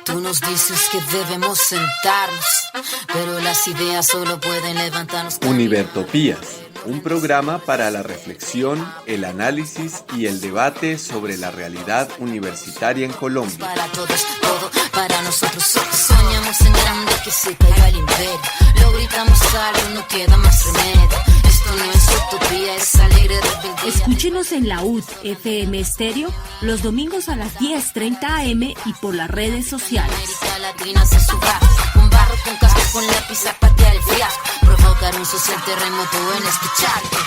Tú nos dices que debemos sentarnos, pero las ideas solo pueden levantarnos. Univertopías, un programa para la reflexión, el análisis y el debate sobre la realidad universitaria en Colombia. Para todos, todo para nosotros. Soñamos en grande, que se caiga el imperio. Lo gritamos alto, no queda más remedio. Esto no es utopía, es alegre rebeldía. Escúchenos en la UD FM Estéreo los domingos a las 10:30 am y por las redes sociales. América Latina se suba, con barro, con casco, con lápiz a patear el fiasco. Provocar un social terremoto en escucharte.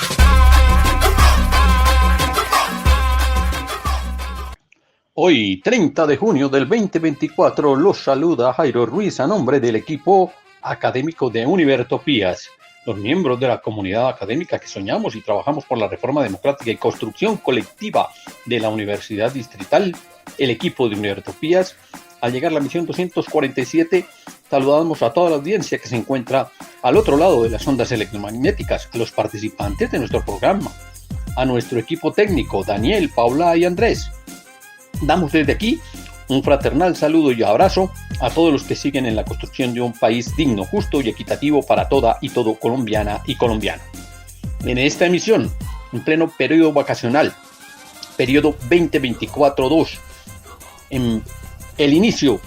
Hoy, 30 de junio del 2024, los saluda Jairo Ruiz a nombre del equipo académico de Univertopías, los miembros de la comunidad académica que soñamos y trabajamos por la reforma democrática y construcción colectiva de la Universidad Distrital, el equipo de Univertopías. Al llegar a la misión 247, saludamos a toda la audiencia que se encuentra al otro lado de las ondas electromagnéticas, a los participantes de nuestro programa, a nuestro equipo técnico, Daniel, Paula y Andrés. Damos desde aquí un fraternal saludo y abrazo a todos los que siguen en la construcción de un país digno, justo y equitativo para toda y todo colombiana y colombiano. En esta emisión, en pleno periodo vacacional, periodo 2024-2, en el inicio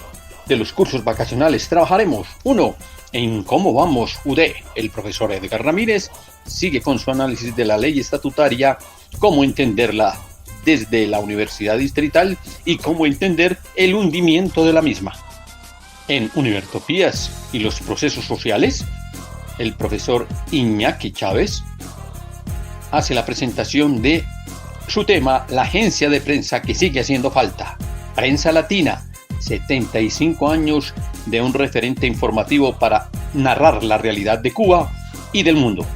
de los cursos vacacionales, trabajaremos, 1, en cómo vamos UD. El profesor Edgar Ramírez sigue con su análisis de la ley estatutaria, cómo entenderla desde la Universidad Distrital y cómo entender el hundimiento de la misma. En Univertopías y los procesos sociales, el profesor Iñaki Chávez hace la presentación de su tema, la agencia de prensa que sigue haciendo falta. Prensa Latina, 75 años de un referente informativo para narrar la realidad de Cuba y del mundo.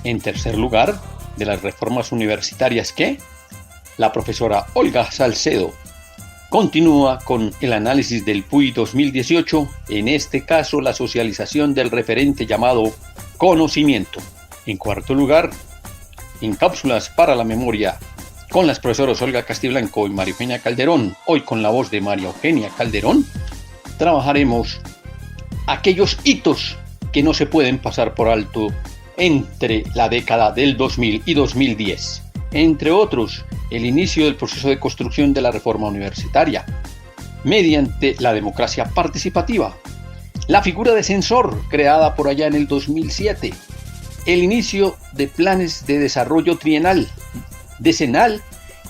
En tercer lugar, de las reformas universitarias que la profesora Olga Salcedo continúa con el análisis del PUI 2018, en este caso la socialización del referente llamado conocimiento. En cuarto lugar, en cápsulas para la memoria, con las profesoras Olga Castiblanco y María Eugenia Calderón, hoy con la voz de María Eugenia Calderón, trabajaremos aquellos hitos que no se pueden pasar por alto entre la década del 2000 y 2010. Entre otros, el inicio del proceso de construcción de la reforma universitaria, mediante la democracia participativa, la figura de censor creada por allá en el 2007, el inicio de planes de desarrollo trienal, decenal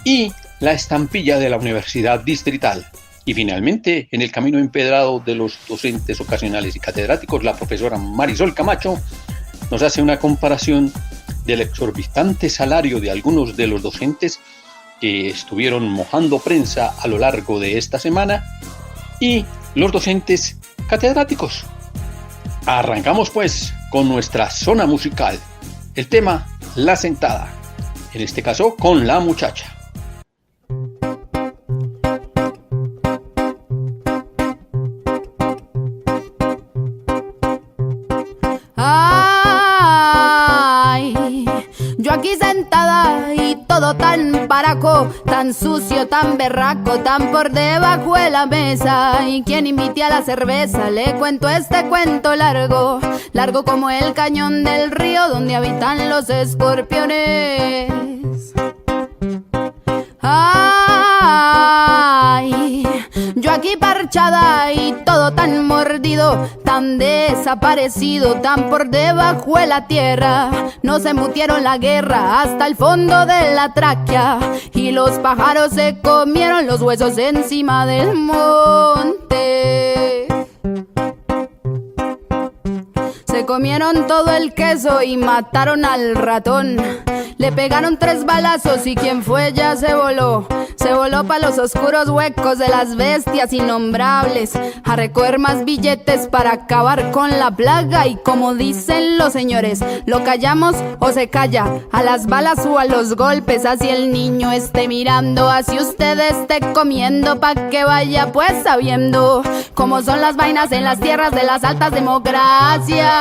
y la estampilla de la Universidad Distrital. Y finalmente, en el camino empedrado de los docentes ocasionales y catedráticos, la profesora Marisol Camacho nos hace una comparación del exorbitante salario de algunos de los docentes que estuvieron mojando prensa a lo largo de esta semana y los docentes catedráticos. Arrancamos pues con nuestra zona musical, el tema La Sentada, en este caso con La Muchacha. Yo aquí sentada y todo tan baraco, tan sucio, tan berraco, tan por debajo de la mesa. Y quien invite a la cerveza, le cuento este cuento largo, largo como el cañón del río donde habitan los escorpiones. Ay, yo aquí parchada y todo tan mordido, tan desaparecido, tan por debajo de la tierra. Nos embutieron la guerra hasta el fondo de la tráquea y los pájaros se comieron los huesos encima del monte. Se comieron todo el queso y mataron al ratón. Le pegaron 3 balazos y quien fue ya se voló. Se voló pa' los oscuros huecos de las bestias innombrables, a recoger más billetes para acabar con la plaga. Y como dicen los señores, lo callamos o se calla, a las balas o a los golpes. Así el niño esté mirando, así usted esté comiendo, pa' que vaya pues sabiendo cómo son las vainas en las tierras de las altas democracias.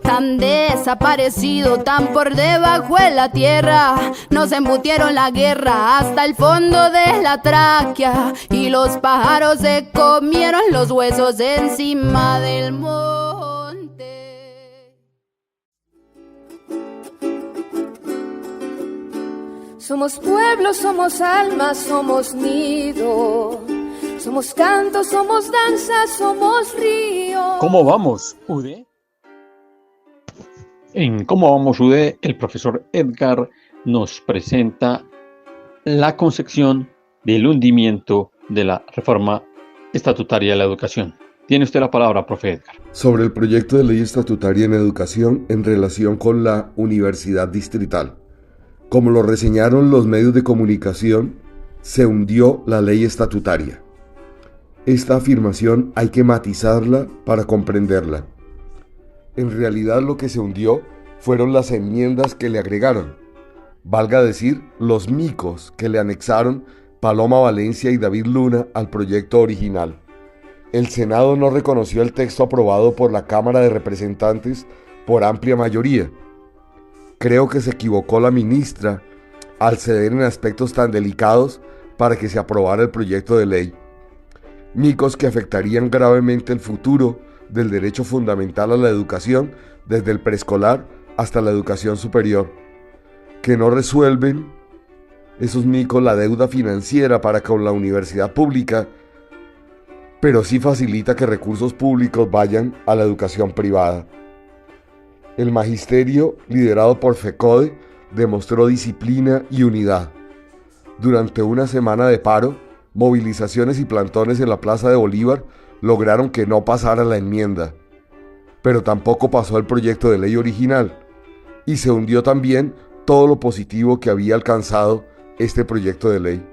Tan desaparecido, tan por debajo de la tierra. Nos embutieron la guerra hasta el fondo de la tráquea, y los pájaros se comieron los huesos encima del monte. Somos pueblo, somos alma, somos nido. Somos canto, somos danza, somos río. ¿Cómo vamos, UD? En ¿Cómo vamos, UD? El profesor Edgar nos presenta la concepción del hundimiento de la reforma estatutaria de la educación. Tiene usted la palabra, profe Edgar. Sobre el proyecto de ley estatutaria en educación en relación con la Universidad Distrital. Como lo reseñaron los medios de comunicación, se hundió la ley estatutaria. Esta afirmación hay que matizarla para comprenderla. En realidad lo que se hundió fueron las enmiendas que le agregaron, valga decir, los micos que le anexaron Paloma Valencia y David Luna al proyecto original. El Senado no reconoció el texto aprobado por la Cámara de Representantes por amplia mayoría. Creo que se equivocó la ministra al ceder en aspectos tan delicados para que se aprobara el proyecto de ley. Micos que afectarían gravemente el futuro del derecho fundamental a la educación desde el preescolar hasta la educación superior, que no resuelven esos micos la deuda financiera para con la universidad pública, pero sí facilita que recursos públicos vayan a la educación privada. El magisterio, liderado por FECODE, demostró disciplina y unidad. Durante una semana de paro, movilizaciones y plantones en la Plaza de Bolívar lograron que no pasara la enmienda, pero tampoco pasó el proyecto de ley original, y se hundió también todo lo positivo que había alcanzado este proyecto de ley.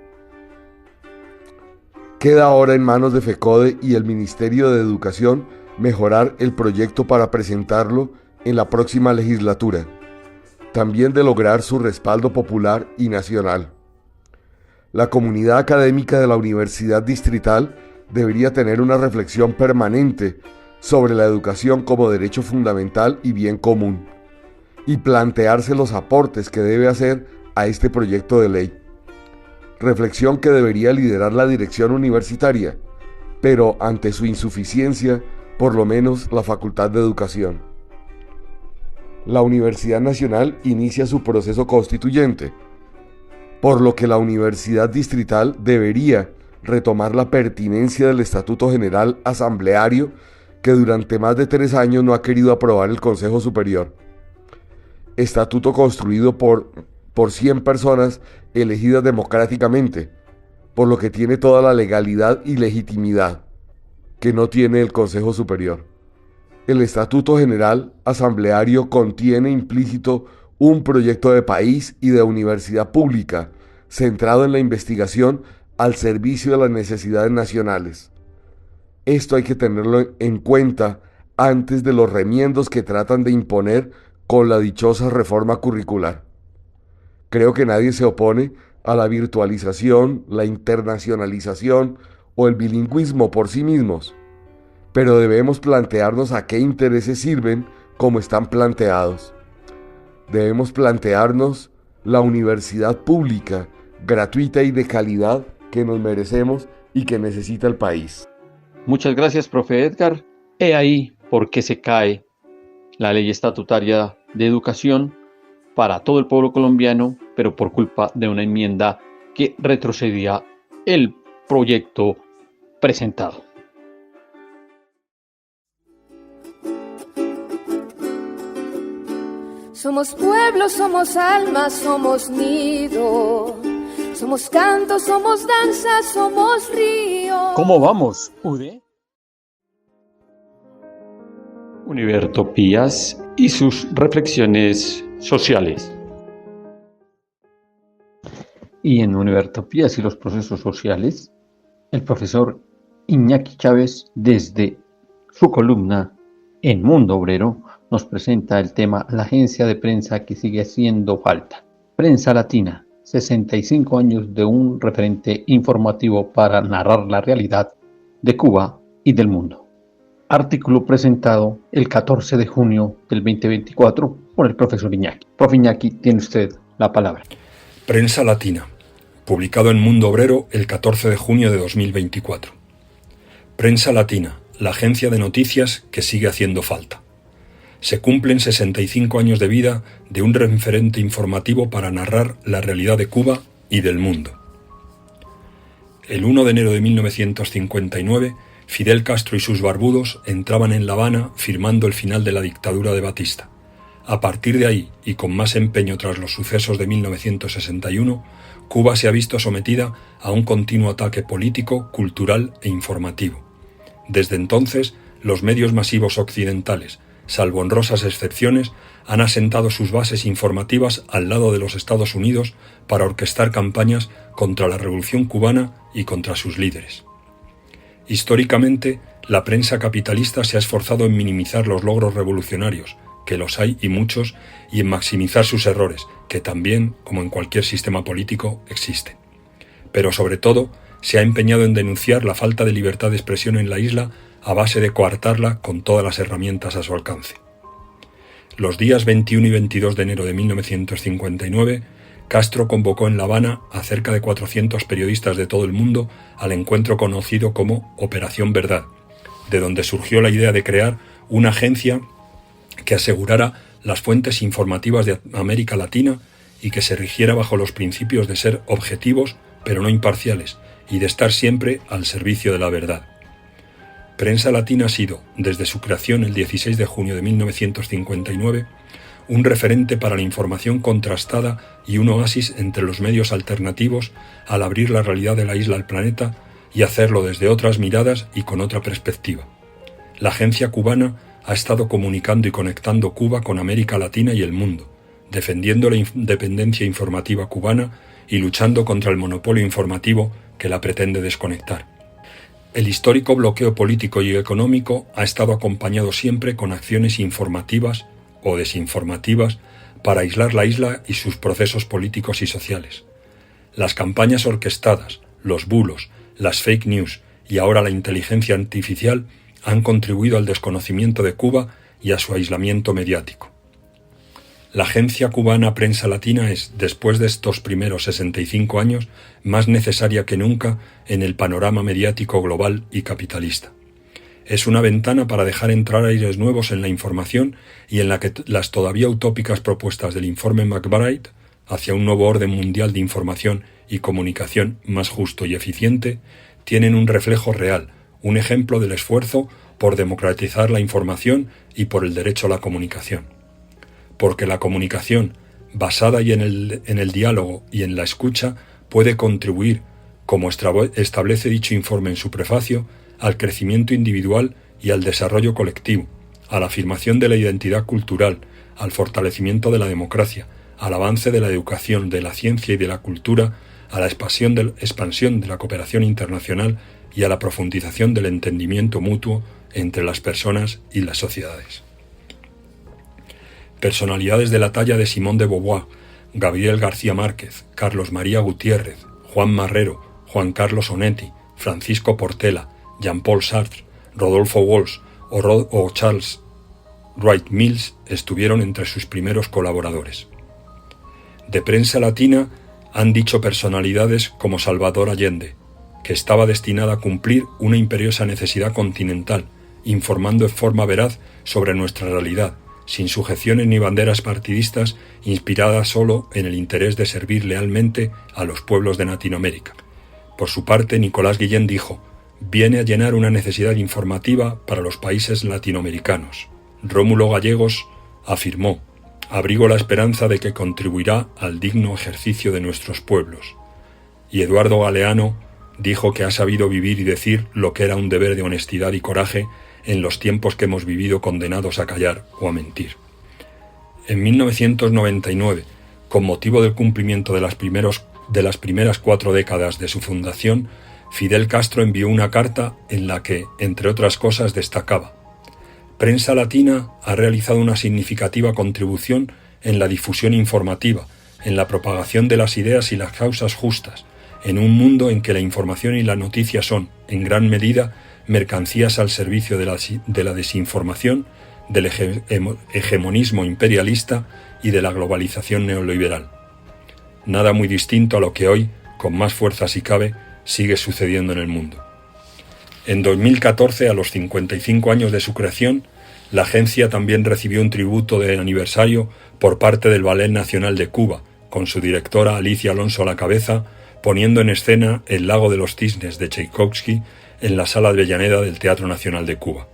Queda ahora en manos de FECODE y el Ministerio de Educación mejorar el proyecto para presentarlo en la próxima legislatura, también de lograr su respaldo popular y nacional. La comunidad académica de la Universidad Distrital debería tener una reflexión permanente sobre la educación como derecho fundamental y bien común, y plantearse los aportes que debe hacer a este proyecto de ley. Reflexión que debería liderar la dirección universitaria, pero ante su insuficiencia, por lo menos la Facultad de Educación. La Universidad Nacional inicia su proceso constituyente, por lo que la Universidad Distrital debería retomar la pertinencia del Estatuto General Asambleario que durante más de 3 años no ha querido aprobar el Consejo Superior. Estatuto construido por 100 personas elegidas democráticamente, por lo que tiene toda la legalidad y legitimidad que no tiene el Consejo Superior. El Estatuto General Asambleario contiene implícito un proyecto de país y de universidad pública centrado en la investigación al servicio de las necesidades nacionales. Esto hay que tenerlo en cuenta antes de los remiendos que tratan de imponer con la dichosa reforma curricular. Creo que nadie se opone a la virtualización, la internacionalización o el bilingüismo por sí mismos, pero debemos plantearnos a qué intereses sirven como están planteados. Debemos plantearnos la universidad pública, gratuita y de calidad que nos merecemos y que necesita el país. Muchas gracias, profe Edgar. He ahí por qué se cae la ley estatutaria de educación para todo el pueblo colombiano, pero por culpa de una enmienda que retrocedía el proyecto presentado. Somos pueblo, somos alma, somos nido. Somos canto, somos danza, somos río. ¿Cómo vamos, UD? Univertopías y sus reflexiones sociales. Y en Univertopías y los procesos sociales, el profesor Iñaki Chávez, desde su columna en Mundo Obrero, nos presenta el tema La agencia de prensa que sigue haciendo falta. Prensa Latina, 65 años de un referente informativo para narrar la realidad de Cuba y del mundo. Artículo presentado el 14 de junio del 2024 por el profesor Iñaki. Profe Iñaki, tiene usted la palabra. Prensa Latina, publicado en Mundo Obrero el 14 de junio de 2024. Prensa Latina, la agencia de noticias que sigue haciendo falta. Se cumplen 65 años de vida de un referente informativo para narrar la realidad de Cuba y del mundo. El 1 de enero de 1959, Fidel Castro y sus barbudos entraban en La Habana firmando el final de la dictadura de Batista. A partir de ahí, y con más empeño tras los sucesos de 1961, Cuba se ha visto sometida a un continuo ataque político, cultural e informativo. Desde entonces, los medios masivos occidentales, salvo honrosas excepciones, han asentado sus bases informativas al lado de los Estados Unidos para orquestar campañas contra la revolución cubana y contra sus líderes. Históricamente, la prensa capitalista se ha esforzado en minimizar los logros revolucionarios, que los hay y muchos, y en maximizar sus errores, que también, como en cualquier sistema político, existen. Pero sobre todo, se ha empeñado en denunciar la falta de libertad de expresión en la isla a base de coartarla con todas las herramientas a su alcance. Los días 21 y 22 de enero de 1959, Castro convocó en La Habana a cerca de 400 periodistas de todo el mundo al encuentro conocido como Operación Verdad, de donde surgió la idea de crear una agencia que asegurara las fuentes informativas de América Latina y que se rigiera bajo los principios de ser objetivos pero no imparciales y de estar siempre al servicio de la verdad. Prensa Latina ha sido, desde su creación el 16 de junio de 1959, un referente para la información contrastada y un oasis entre los medios alternativos al abrir la realidad de la isla al planeta y hacerlo desde otras miradas y con otra perspectiva. La agencia cubana ha estado comunicando y conectando Cuba con América Latina y el mundo, defendiendo la independencia informativa cubana y luchando contra el monopolio informativo que la pretende desconectar. El histórico bloqueo político y económico ha estado acompañado siempre con acciones informativas o desinformativas para aislar la isla y sus procesos políticos y sociales. Las campañas orquestadas, los bulos, las fake news y ahora la inteligencia artificial han contribuido al desconocimiento de Cuba y a su aislamiento mediático. La agencia cubana Prensa Latina es, después de estos primeros 65 años, más necesaria que nunca en el panorama mediático global y capitalista. Es una ventana para dejar entrar aires nuevos en la información y en la que las todavía utópicas propuestas del informe McBride hacia un nuevo orden mundial de información y comunicación más justo y eficiente tienen un reflejo real, un ejemplo del esfuerzo por democratizar la información y por el derecho a la comunicación. Porque la comunicación, basada en el diálogo y en la escucha, puede contribuir, como establece dicho informe en su prefacio, al crecimiento individual y al desarrollo colectivo, a la afirmación de la identidad cultural, al fortalecimiento de la democracia, al avance de la educación, de la ciencia y de la cultura, a la expansión de la cooperación internacional y a la profundización del entendimiento mutuo entre las personas y las sociedades. Personalidades de la talla de Simone de Beauvoir, Gabriel García Márquez, Carlos María Gutiérrez, Juan Marrero, Juan Carlos Onetti, Francisco Portela, Jean-Paul Sartre, Rodolfo Walsh o Charles Wright Mills estuvieron entre sus primeros colaboradores. De Prensa Latina han dicho personalidades como Salvador Allende, que estaba destinada a cumplir una imperiosa necesidad continental, informando en forma veraz sobre nuestra realidad, sin sujeciones ni banderas partidistas, inspiradas solo en el interés de servir lealmente a los pueblos de Latinoamérica. Por su parte, Nicolás Guillén dijo: viene a llenar una necesidad informativa para los países latinoamericanos. Rómulo Gallegos afirmó: abrigo la esperanza de que contribuirá al digno ejercicio de nuestros pueblos. y Eduardo Galeano dijo que ha sabido vivir y decir lo que era un deber de honestidad y coraje en los tiempos que hemos vivido condenados a callar o a mentir. En 1999, con motivo del cumplimiento de las primeras 4 décadas de su fundación, Fidel Castro envió una carta en la que, entre otras cosas, destacaba: Prensa Latina ha realizado una significativa contribución en la difusión informativa, en la propagación de las ideas y las causas justas, en un mundo en que la información y la noticia son, en gran medida, mercancías al servicio de la desinformación, del hegemonismo imperialista y de la globalización neoliberal. Nada muy distinto a lo que hoy, con más fuerza si cabe, sigue sucediendo en el mundo. En 2014, a los 55 años de su creación, la agencia también recibió un tributo de aniversario por parte del Ballet Nacional de Cuba, con su directora Alicia Alonso a la cabeza, poniendo en escena El lago de los cisnes de Tchaikovsky en la Sala de Avellaneda del Teatro Nacional de Cuba.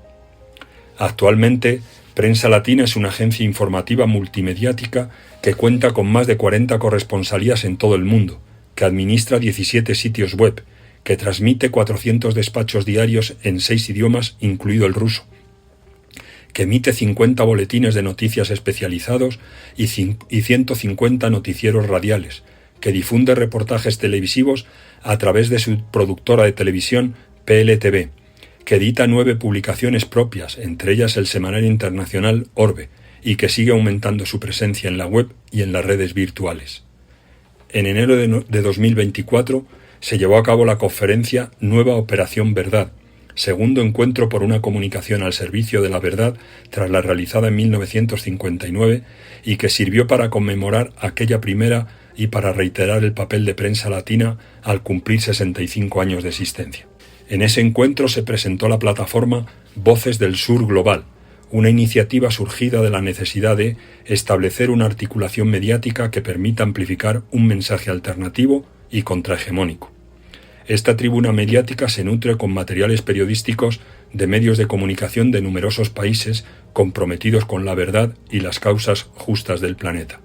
Actualmente, Prensa Latina es una agencia informativa multimediática que cuenta con más de 40 corresponsalías en todo el mundo, que administra 17 sitios web, que transmite 400 despachos diarios en 6 idiomas, incluido el ruso, que emite 50 boletines de noticias especializados y 150 noticieros radiales, que difunde reportajes televisivos a través de su productora de televisión PLTV, que edita 9 publicaciones propias, entre ellas el semanario internacional Orbe, y que sigue aumentando su presencia en la web y en las redes virtuales. En enero de 2024 se llevó a cabo la conferencia Nueva Operación Verdad, segundo encuentro por una comunicación al servicio de la verdad tras la realizada en 1959 y que sirvió para conmemorar aquella primera y para reiterar el papel de Prensa Latina al cumplir 65 años de existencia. En ese encuentro se presentó la plataforma Voces del Sur Global, una iniciativa surgida de la necesidad de establecer una articulación mediática que permita amplificar un mensaje alternativo y contrahegemónico. Esta tribuna mediática se nutre con materiales periodísticos de medios de comunicación de numerosos países comprometidos con la verdad y las causas justas del planeta.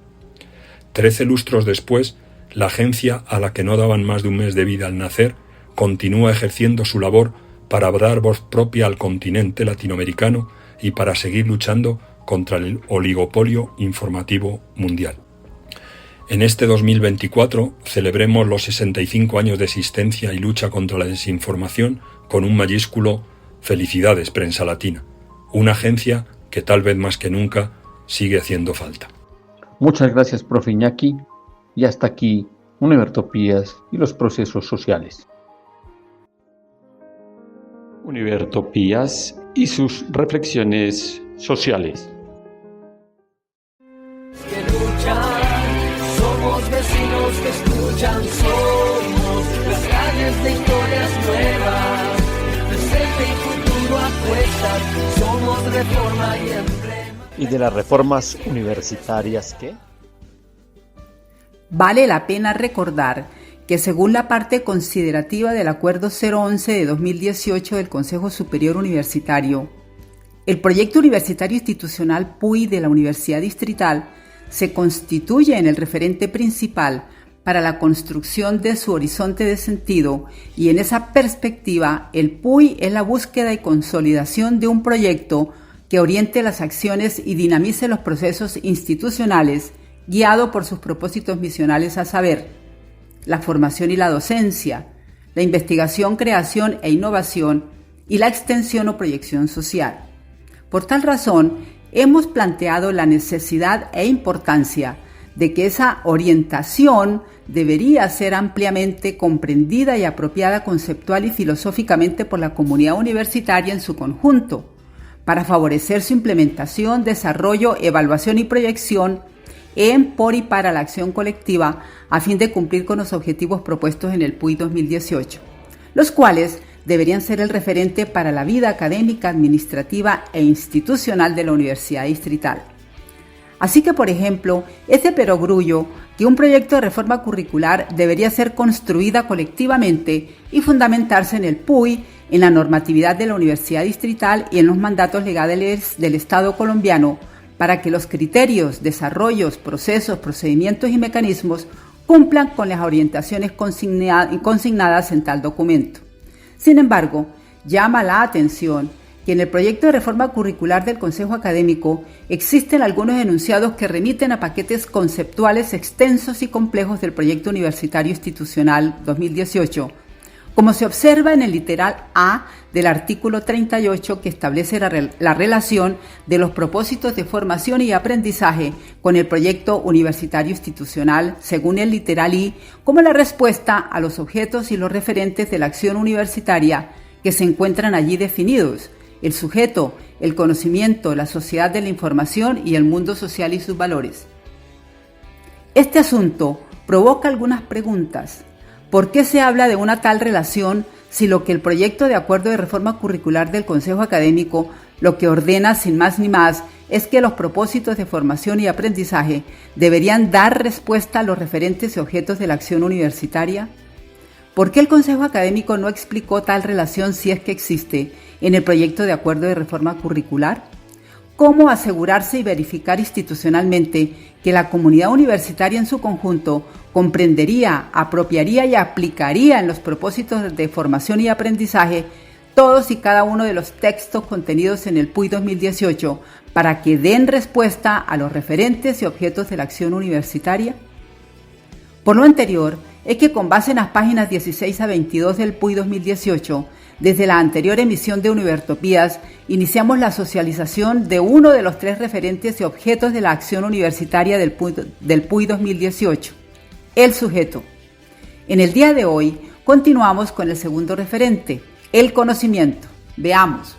13 lustros después, la agencia, a la que no daban más de un mes de vida al nacer, continúa ejerciendo su labor para dar voz propia al continente latinoamericano y para seguir luchando contra el oligopolio informativo mundial. En este 2024 celebremos los 65 años de existencia y lucha contra la desinformación con un mayúsculo Felicidades Prensa Latina, una agencia que tal vez más que nunca sigue haciendo falta. Muchas gracias, profe Iñaki, y hasta aquí Univertopías y los procesos sociales. Univertopías y sus reflexiones sociales. Que luchan, somos vecinos que escuchan, somos las calles de historias nuevas, presente y futuro apuestas, somos reforma y emblema. ¿Y de las reformas universitarias qué? Vale la pena recordar que según la parte considerativa del Acuerdo 011 de 2018 del Consejo Superior Universitario, el proyecto universitario institucional PUI de la Universidad Distrital se constituye en el referente principal para la construcción de su horizonte de sentido y en esa perspectiva el PUI es la búsqueda y consolidación de un proyecto que oriente las acciones y dinamice los procesos institucionales guiado por sus propósitos misionales, a saber, la formación y la docencia, la investigación, creación e innovación y la extensión o proyección social. Por tal razón, hemos planteado la necesidad e importancia de que esa orientación debería ser ampliamente comprendida y apropiada conceptual y filosóficamente por la comunidad universitaria en su conjunto, para favorecer su implementación, desarrollo, evaluación y proyección en, por y para la acción colectiva a fin de cumplir con los objetivos propuestos en el PUI 2018, los cuales deberían ser el referente para la vida académica, administrativa e institucional de la Universidad Distrital. Así que, por ejemplo, es de perogrullo que un proyecto de reforma curricular debería ser construida colectivamente y fundamentarse en el PUI, en la normatividad de la Universidad Distrital y en los mandatos legales del Estado colombiano, para que los criterios, desarrollos, procesos, procedimientos y mecanismos cumplan con las orientaciones consignadas en tal documento. Sin embargo, llama la atención que en el proyecto de reforma curricular del Consejo Académico existen algunos enunciados que remiten a paquetes conceptuales extensos y complejos del Proyecto Universitario Institucional 2018, como se observa en el literal A del artículo 38, que establece la relación de los propósitos de formación y aprendizaje con el Proyecto Universitario Institucional, según el literal I, como la respuesta a los objetos y los referentes de la acción universitaria que se encuentran allí definidos: el sujeto, el conocimiento, la sociedad de la información y el mundo social y sus valores. Este asunto provoca algunas preguntas. ¿Por qué se habla de una tal relación si lo que el proyecto de acuerdo de reforma curricular del Consejo Académico lo que ordena sin más ni más es que los propósitos de formación y aprendizaje deberían dar respuesta a los referentes y objetos de la acción universitaria? ¿Por qué el Consejo Académico no explicó tal relación, si es que existe, en el proyecto de acuerdo de reforma curricular? ¿Cómo asegurarse y verificar institucionalmente que la comunidad universitaria en su conjunto comprendería, apropiaría y aplicaría en los propósitos de formación y aprendizaje todos y cada uno de los textos contenidos en el PUY 2018 para que den respuesta a los referentes y objetos de la acción universitaria? Por lo anterior, es que con base en las páginas 16 a 22 del PUY 2018, desde la anterior emisión de Univertopías, iniciamos la socialización de uno de los 3 referentes y objetos de la acción universitaria del PUY 2018, el sujeto. En el día de hoy, continuamos con el segundo referente, el conocimiento. Veamos.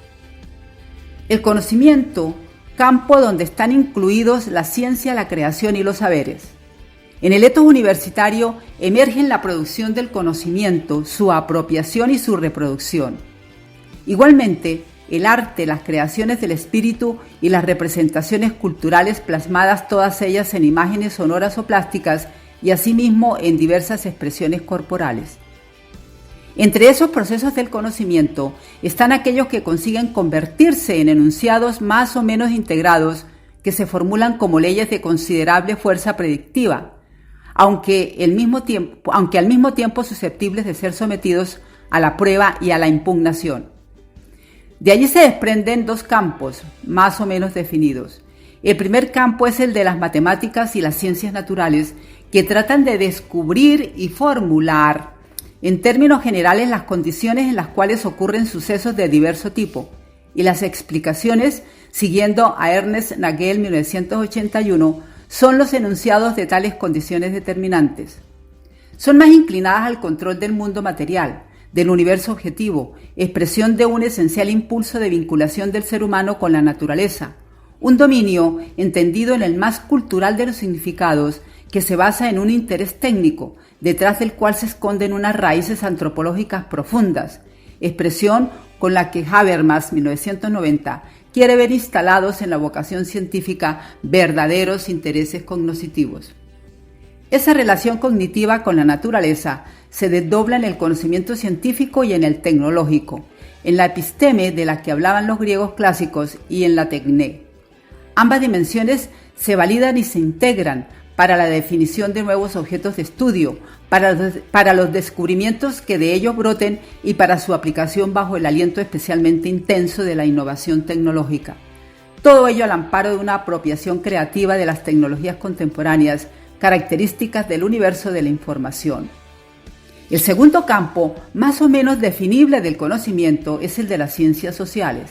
El conocimiento, campo donde están incluidos la ciencia, la creación y los saberes. En el etos universitario emergen la producción del conocimiento, su apropiación y su reproducción. Igualmente, el arte, las creaciones del espíritu y las representaciones culturales plasmadas, todas ellas en imágenes sonoras o plásticas y asimismo en diversas expresiones corporales. Entre esos procesos del conocimiento están aquellos que consiguen convertirse en enunciados más o menos integrados que se formulan como leyes de considerable fuerza predictiva, aunque al mismo tiempo susceptibles de ser sometidos a la prueba y a la impugnación. De allí se desprenden 2 campos más o menos definidos. El primer campo es el de las matemáticas y las ciencias naturales, que tratan de descubrir y formular, en términos generales, las condiciones en las cuales ocurren sucesos de diverso tipo, y las explicaciones, siguiendo a Ernest Nagel 1981, son los enunciados de tales condiciones determinantes. Son más inclinadas al control del mundo material, del universo objetivo, expresión de un esencial impulso de vinculación del ser humano con la naturaleza, un dominio entendido en el más cultural de los significados que se basa en un interés técnico, detrás del cual se esconden unas raíces antropológicas profundas, expresión con la que Habermas 1990 quiere ver instalados en la vocación científica verdaderos intereses cognitivos. Esa relación cognitiva con la naturaleza se desdobla en el conocimiento científico y en el tecnológico, en la episteme de la que hablaban los griegos clásicos y en la tecné. Ambas dimensiones se validan y se integran para la definición de nuevos objetos de estudio, para los descubrimientos que de ellos broten y para su aplicación bajo el aliento especialmente intenso de la innovación tecnológica. Todo ello al amparo de una apropiación creativa de las tecnologías contemporáneas, características del universo de la información. El segundo campo, más o menos definible del conocimiento, es el de las ciencias sociales,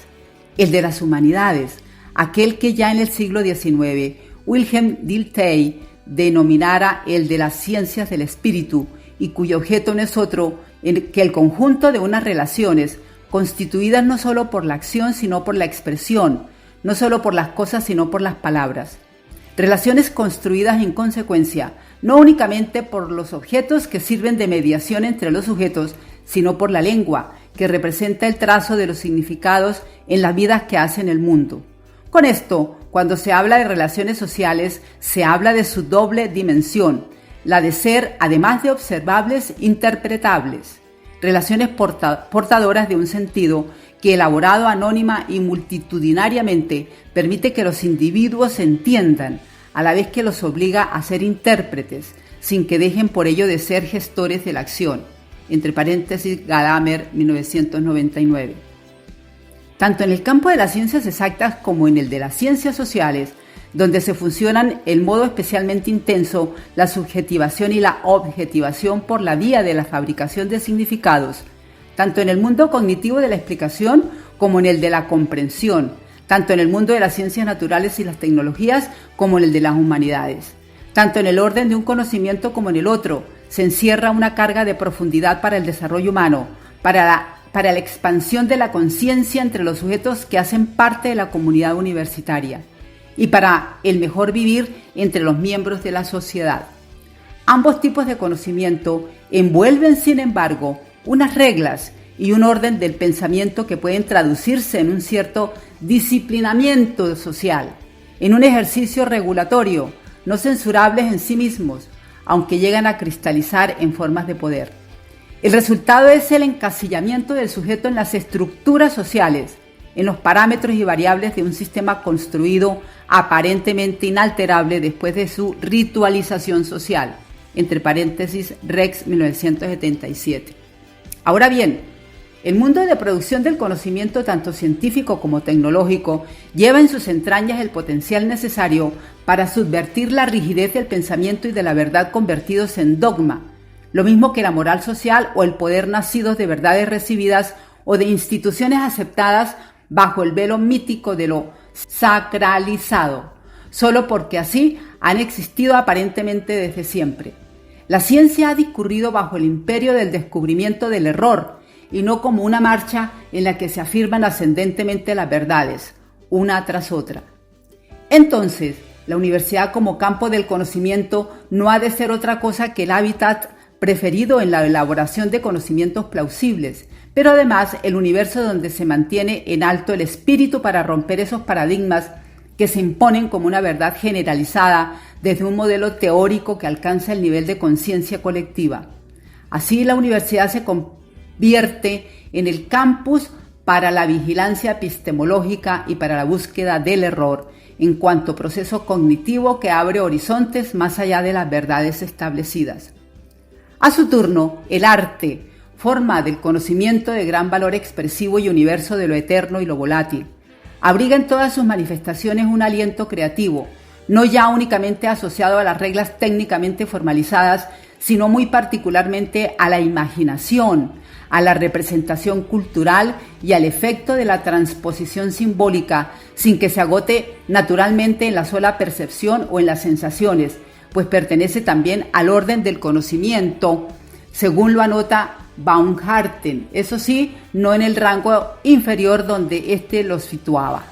el de las humanidades, aquel que ya en el siglo XIX Wilhelm Dilthey denominara el de las ciencias del espíritu, y cuyo objeto no es otro que el conjunto de unas relaciones constituidas no solo por la acción sino por la expresión, no solo por las cosas sino por las palabras. Relaciones construidas en consecuencia, no únicamente por los objetos que sirven de mediación entre los sujetos, sino por la lengua, que representa el trazo de los significados en las vidas que hacen el mundo. Con esto, cuando se habla de relaciones sociales, se habla de su doble dimensión, la de ser, además de observables, interpretables. Relaciones portadoras de un sentido que, elaborado anónima y multitudinariamente, permite que los individuos se entiendan, a la vez que los obliga a ser intérpretes, sin que dejen por ello de ser gestores de la acción. Entre paréntesis, Gadamer, 1999. Tanto en el campo de las ciencias exactas como en el de las ciencias sociales, donde se fusionan el modo especialmente intenso, la subjetivación y la objetivación por la vía de la fabricación de significados, tanto en el mundo cognitivo de la explicación como en el de la comprensión, tanto en el mundo de las ciencias naturales y las tecnologías como en el de las humanidades, tanto en el orden de un conocimiento como en el otro, se encierra una carga de profundidad para el desarrollo humano, para la expansión de la conciencia entre los sujetos que hacen parte de la comunidad universitaria y para el mejor vivir entre los miembros de la sociedad. Ambos tipos de conocimiento envuelven, sin embargo, unas reglas y un orden del pensamiento que pueden traducirse en un cierto disciplinamiento social, en un ejercicio regulatorio, no censurables en sí mismos, aunque llegan a cristalizar en formas de poder. El resultado es el encasillamiento del sujeto en las estructuras sociales, en los parámetros y variables de un sistema construido aparentemente inalterable después de su ritualización social, entre paréntesis Rex 1977. Ahora bien, el mundo de producción del conocimiento tanto científico como tecnológico lleva en sus entrañas el potencial necesario para subvertir la rigidez del pensamiento y de la verdad convertidos en dogma, lo mismo que la moral social o el poder nacidos de verdades recibidas o de instituciones aceptadas bajo el velo mítico de lo sacralizado, solo porque así han existido aparentemente desde siempre. La ciencia ha discurrido bajo el imperio del descubrimiento del error y no como una marcha en la que se afirman ascendentemente las verdades, una tras otra. Entonces, la universidad como campo del conocimiento no ha de ser otra cosa que el hábitat preferido en la elaboración de conocimientos plausibles, pero además el universo donde se mantiene en alto el espíritu para romper esos paradigmas que se imponen como una verdad generalizada desde un modelo teórico que alcanza el nivel de conciencia colectiva. Así la universidad se convierte en el campus para la vigilancia epistemológica y para la búsqueda del error en cuanto proceso cognitivo que abre horizontes más allá de las verdades establecidas. A su turno, el arte, forma del conocimiento de gran valor expresivo y universo de lo eterno y lo volátil, abriga en todas sus manifestaciones un aliento creativo, no ya únicamente asociado a las reglas técnicamente formalizadas, sino muy particularmente a la imaginación, a la representación cultural y al efecto de la transposición simbólica, sin que se agote naturalmente en la sola percepción o en las sensaciones, pues pertenece también al orden del conocimiento, según lo anota Baumgarten, eso sí, no en el rango inferior donde éste lo situaba.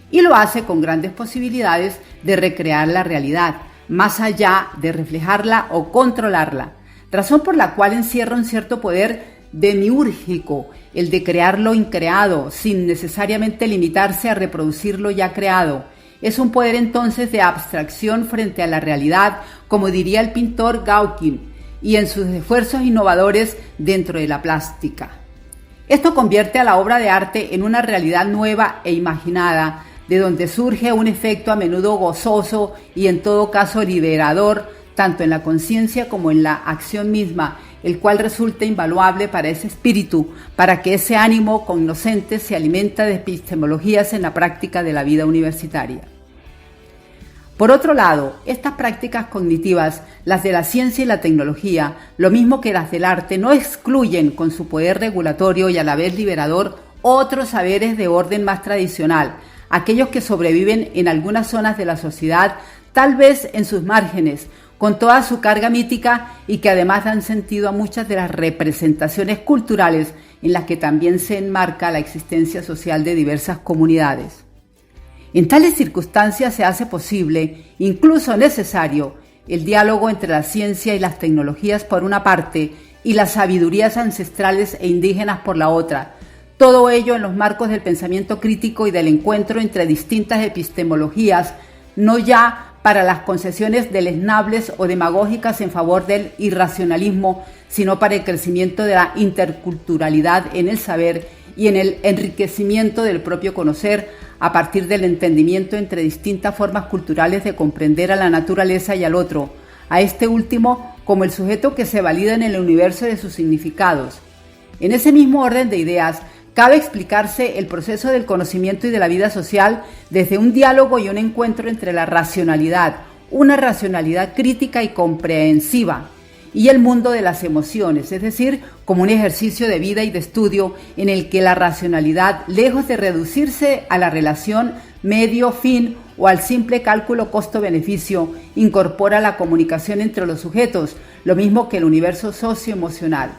Y lo hace con grandes posibilidades de recrear la realidad, más allá de reflejarla o controlarla, razón por la cual encierra un cierto poder demiúrgico, el de crear lo increado, sin necesariamente limitarse a reproducir lo ya creado. Es un poder entonces de abstracción frente a la realidad, como diría el pintor Gauquin, y en sus esfuerzos innovadores dentro de la plástica. Esto convierte a la obra de arte en una realidad nueva e imaginada, de donde surge un efecto a menudo gozoso y en todo caso liberador, tanto en la conciencia como en la acción misma, el cual resulta invaluable para ese espíritu, para que ese ánimo cognoscente se alimenta de epistemologías en la práctica de la vida universitaria. Por otro lado, estas prácticas cognitivas, las de la ciencia y la tecnología, lo mismo que las del arte, no excluyen con su poder regulatorio y a la vez liberador otros saberes de orden más tradicional, aquellos que sobreviven en algunas zonas de la sociedad, tal vez en sus márgenes, con toda su carga mítica y que además dan sentido a muchas de las representaciones culturales en las que también se enmarca la existencia social de diversas comunidades. En tales circunstancias se hace posible, incluso necesario, el diálogo entre la ciencia y las tecnologías por una parte y las sabidurías ancestrales e indígenas por la otra, todo ello en los marcos del pensamiento crítico y del encuentro entre distintas epistemologías, no ya para las concesiones deleznables o demagógicas en favor del irracionalismo, sino para el crecimiento de la interculturalidad en el saber y en el enriquecimiento del propio conocer a partir del entendimiento entre distintas formas culturales de comprender a la naturaleza y al otro, a este último como el sujeto que se valida en el universo de sus significados. En ese mismo orden de ideas, cabe explicarse el proceso del conocimiento y de la vida social desde un diálogo y un encuentro entre la racionalidad, una racionalidad crítica y comprensiva, y el mundo de las emociones, es decir, como un ejercicio de vida y de estudio en el que la racionalidad, lejos de reducirse a la relación medio-fin o al simple cálculo costo-beneficio, incorpora la comunicación entre los sujetos, lo mismo que el universo socioemocional.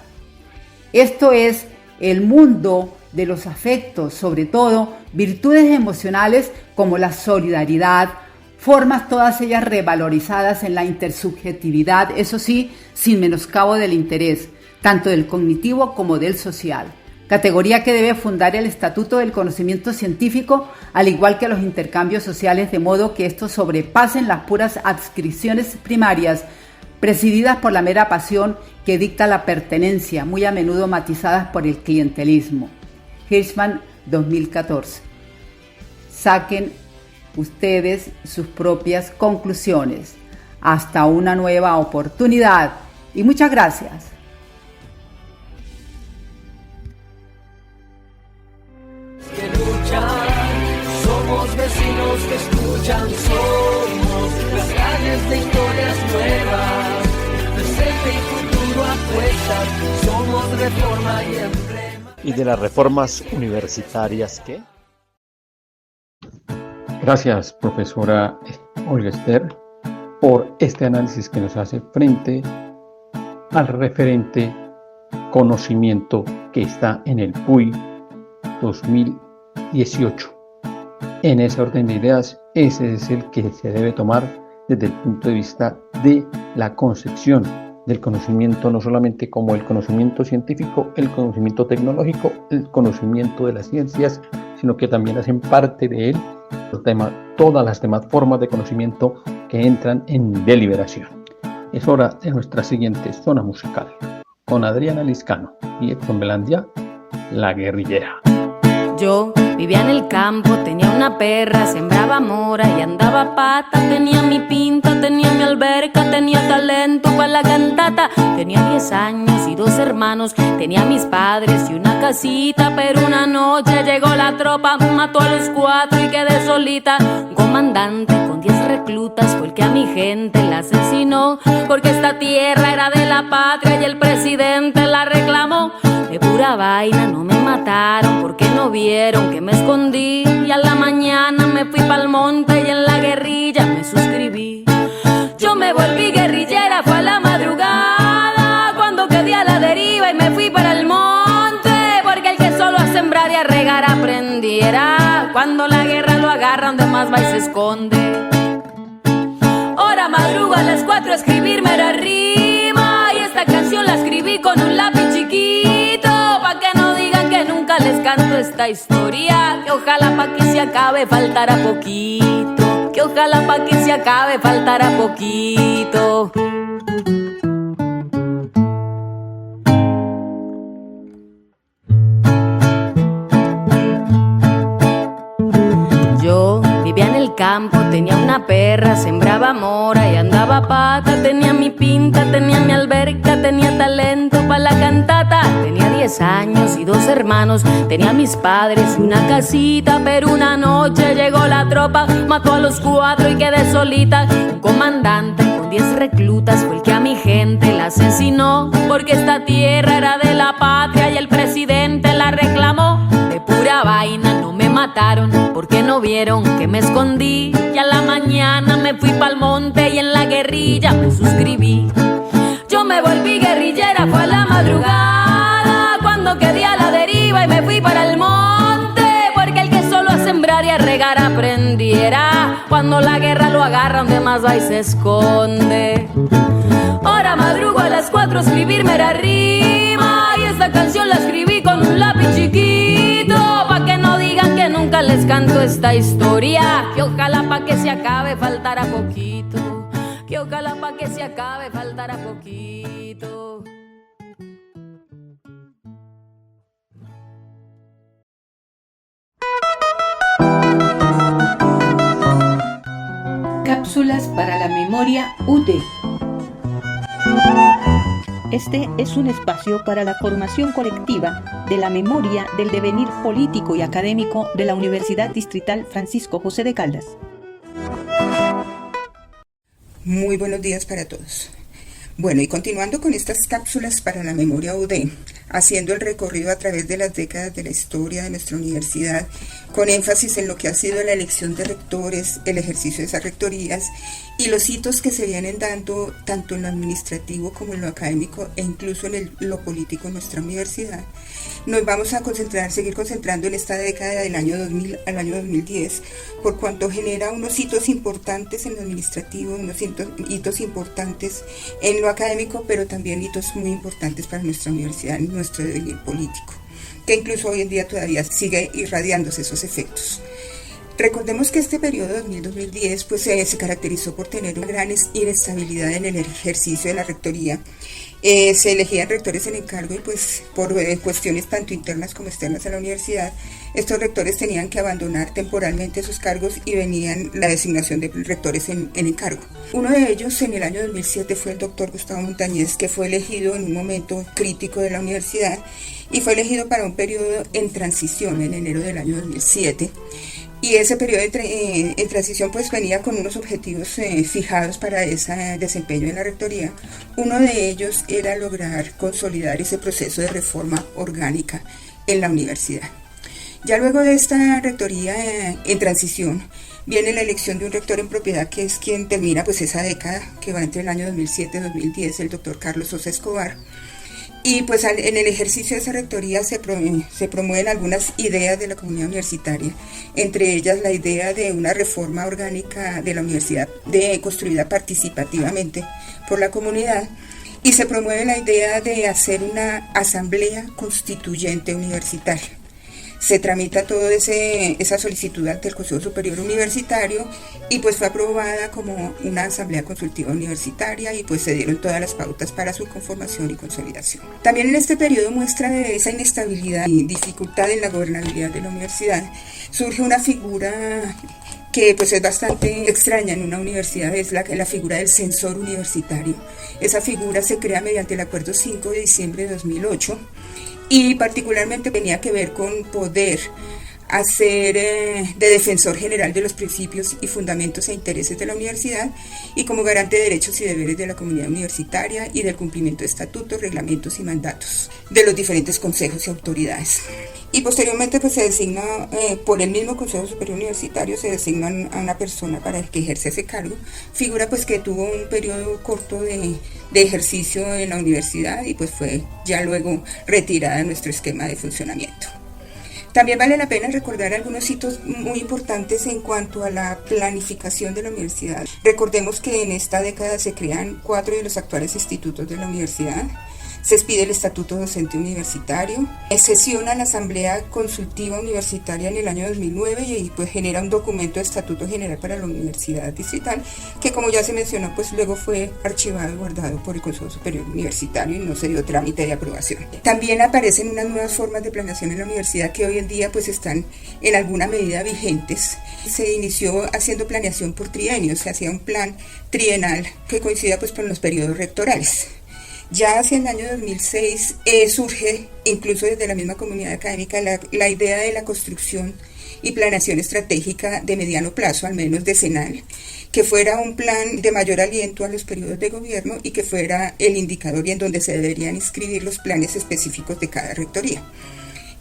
Esto es el mundo de los afectos, sobre todo virtudes emocionales como la solidaridad, formas todas ellas revalorizadas en la intersubjetividad, eso sí, sin menoscabo del interés, tanto del cognitivo como del social. Categoría que debe fundar el estatuto del conocimiento científico, al igual que los intercambios sociales, de modo que estos sobrepasen las puras adscripciones primarias, presididas por la mera pasión que dicta la pertenencia, muy a menudo matizadas por el clientelismo. Hirschman, 2014. Saquen ustedes sus propias conclusiones. Hasta una nueva oportunidad y muchas gracias. Que luchan, somos vecinos que escuchan, somos las calles de historias nuevas, presente y futuro apuestas, somos reforma y emblema. ¿Y de las reformas universitarias qué? Gracias, profesora Olga Esther, por este análisis que nos hace frente al referente conocimiento que está en el PUI 2018. En ese orden de ideas, ese es el que se debe tomar desde el punto de vista de la concepción del conocimiento, no solamente como el conocimiento científico, el conocimiento tecnológico, el conocimiento de las ciencias, sino que también hacen parte de él todas las demás formas de conocimiento que entran en deliberación. Es hora de nuestra siguiente zona musical, con Adriana Liscano y Edson Belandia, La Guerrillera. Yo vivía en el campo, tenía una perra, sembraba mora y andaba pata. Tenía mi pinta, tenía mi alberca, tenía talento para la cantata. Tenía 10 años y 2 hermanos, tenía mis padres y una casita. Pero una noche llegó la tropa, mató a los 4 y quedé solita. Un comandante con 10 reclutas fue el que a mi gente la asesinó, porque esta tierra era de la patria y el presidente la reclamó. De pura vaina no me mataron porque no vieron que me escondí. Y a la mañana me fui pa'l monte y en la guerrilla me suscribí. Yo me volví guerrillera, fue a la madrugada, cuando quedé a la deriva y me fui para el monte. Porque el que solo a sembrar y a regar aprendiera, cuando la guerra lo agarra donde más va y se esconde. Ahora madrugo a las 4 a escribirme la rima, y esta canción la escribí con un lápiz chiquito, pa' que no digan que nunca les canto esta historia, que ojalá pa' que se acabe faltara poquito, que ojalá pa' que se acabe faltara poquito. Yo vivía en el campo, tenía una perra, sembraba mora y andaba pata. Tenía mi pinta, tenía mi alberca, tenía talento para la cantata. Tenía 10 años y 2 hermanos, tenía mis padres y una casita. Pero una noche llegó la tropa, mató a los 4 y quedé solita. Un comandante con 10 reclutas fue el que a mi gente la asesinó, porque esta tierra era de la patria y el presidente la reclamó. De pura vaina no me mataron porque no vieron que me escondí. Y a la mañana me fui pa'l monte y en la guerrilla me suscribí. Yo me volví guerrillera, fue a la madrugada, cuando quedé a la deriva y me fui para el monte. Porque el que solo a sembrar y a regar aprendiera, cuando la guerra lo agarra donde más va y se esconde. Ahora madrugo a las 4 a escribirme la rima, y esta canción la escribí con un lápiz chiquito, pa' que no digan que nunca les canto esta historia, que ojalá pa' que se acabe faltara poquito, que ojalá pa' que se acabe faltara poquito. Cápsulas para la memoria UD. Este es un espacio para la formación colectiva de la memoria del devenir político y académico de la Universidad Distrital Francisco José de Caldas. Muy buenos días para todos. Bueno, y continuando con estas cápsulas para la memoria UD, haciendo el recorrido a través de las décadas de la historia de nuestra universidad, con énfasis en lo que ha sido la elección de rectores, el ejercicio de esas rectorías y los hitos que se vienen dando tanto en lo administrativo como en lo académico e incluso en lo político en nuestra universidad. Nos vamos a seguir concentrando en esta década del año 2000 al año 2010, por cuanto genera unos hitos importantes en lo administrativo, unos hitos importantes en lo académico, pero también hitos muy importantes para nuestra universidad y nuestro devenir político, que incluso hoy en día todavía sigue irradiándose esos efectos. Recordemos que este periodo 2000-2010 pues, se caracterizó por tener una gran inestabilidad en el ejercicio de la rectoría. Se elegían rectores en encargo y pues por cuestiones tanto internas como externas a la universidad, estos rectores tenían que abandonar temporalmente sus cargos y venían la designación de rectores en encargo. Uno de ellos en el año 2007 fue el doctor Gustavo Montañez, que fue elegido en un momento crítico de la universidad y fue elegido para un periodo en transición en enero del año 2007. Y ese periodo en transición pues venía con unos objetivos fijados para ese desempeño en la rectoría. Uno de ellos era lograr consolidar ese proceso de reforma orgánica en la universidad. Ya luego de esta rectoría en transición viene la elección de un rector en propiedad, que es quien termina pues esa década que va entre el año 2007 y 2010, el doctor Carlos Sosa Escobar. Y pues en el ejercicio de esa rectoría se promueven algunas ideas de la comunidad universitaria, entre ellas la idea de una reforma orgánica de la universidad construida participativamente por la comunidad, y se promueve la idea de hacer una asamblea constituyente universitaria. Se tramita toda esa solicitud ante el Consejo Superior Universitario y pues fue aprobada como una asamblea consultiva universitaria y pues se dieron todas las pautas para su conformación y consolidación. También en este periodo, muestra de esa inestabilidad y dificultad en la gobernabilidad de la universidad, surge una figura que pues es bastante extraña en una universidad, es la figura del censor universitario. Esa figura se crea mediante el Acuerdo 5 de diciembre de 2008 y particularmente tenía que ver con poder hacer de defensor general de los principios y fundamentos e intereses de la universidad y como garante de derechos y deberes de la comunidad universitaria y del cumplimiento de estatutos, reglamentos y mandatos de los diferentes consejos y autoridades. Y posteriormente pues se designa por el mismo Consejo Superior Universitario, se designa a una persona para que ejerza ese cargo, figura pues que tuvo un periodo corto de ejercicio en la universidad y pues fue ya luego retirada de nuestro esquema de funcionamiento. También vale la pena recordar algunos hitos muy importantes en cuanto a la planificación de la universidad. Recordemos que en esta década se crean 4 de los actuales institutos de la universidad. Se expide el Estatuto Docente Universitario, sesiona la Asamblea Consultiva Universitaria en el año 2009 y pues genera un documento de Estatuto General para la Universidad Distrital, que como ya se mencionó, pues luego fue archivado y guardado por el Consejo Superior Universitario y no se dio trámite de aprobación. También aparecen unas nuevas formas de planeación en la universidad que hoy en día pues están en alguna medida vigentes. Se inició haciendo planeación por trienios, se hacía un plan trienal que coincidía pues con los periodos rectorales. Ya hacia el año 2006 surge, incluso desde la misma comunidad académica, la idea de la construcción y planeación estratégica de mediano plazo, al menos decenal, que fuera un plan de mayor aliento a los periodos de gobierno y que fuera el indicador y en donde se deberían inscribir los planes específicos de cada rectoría.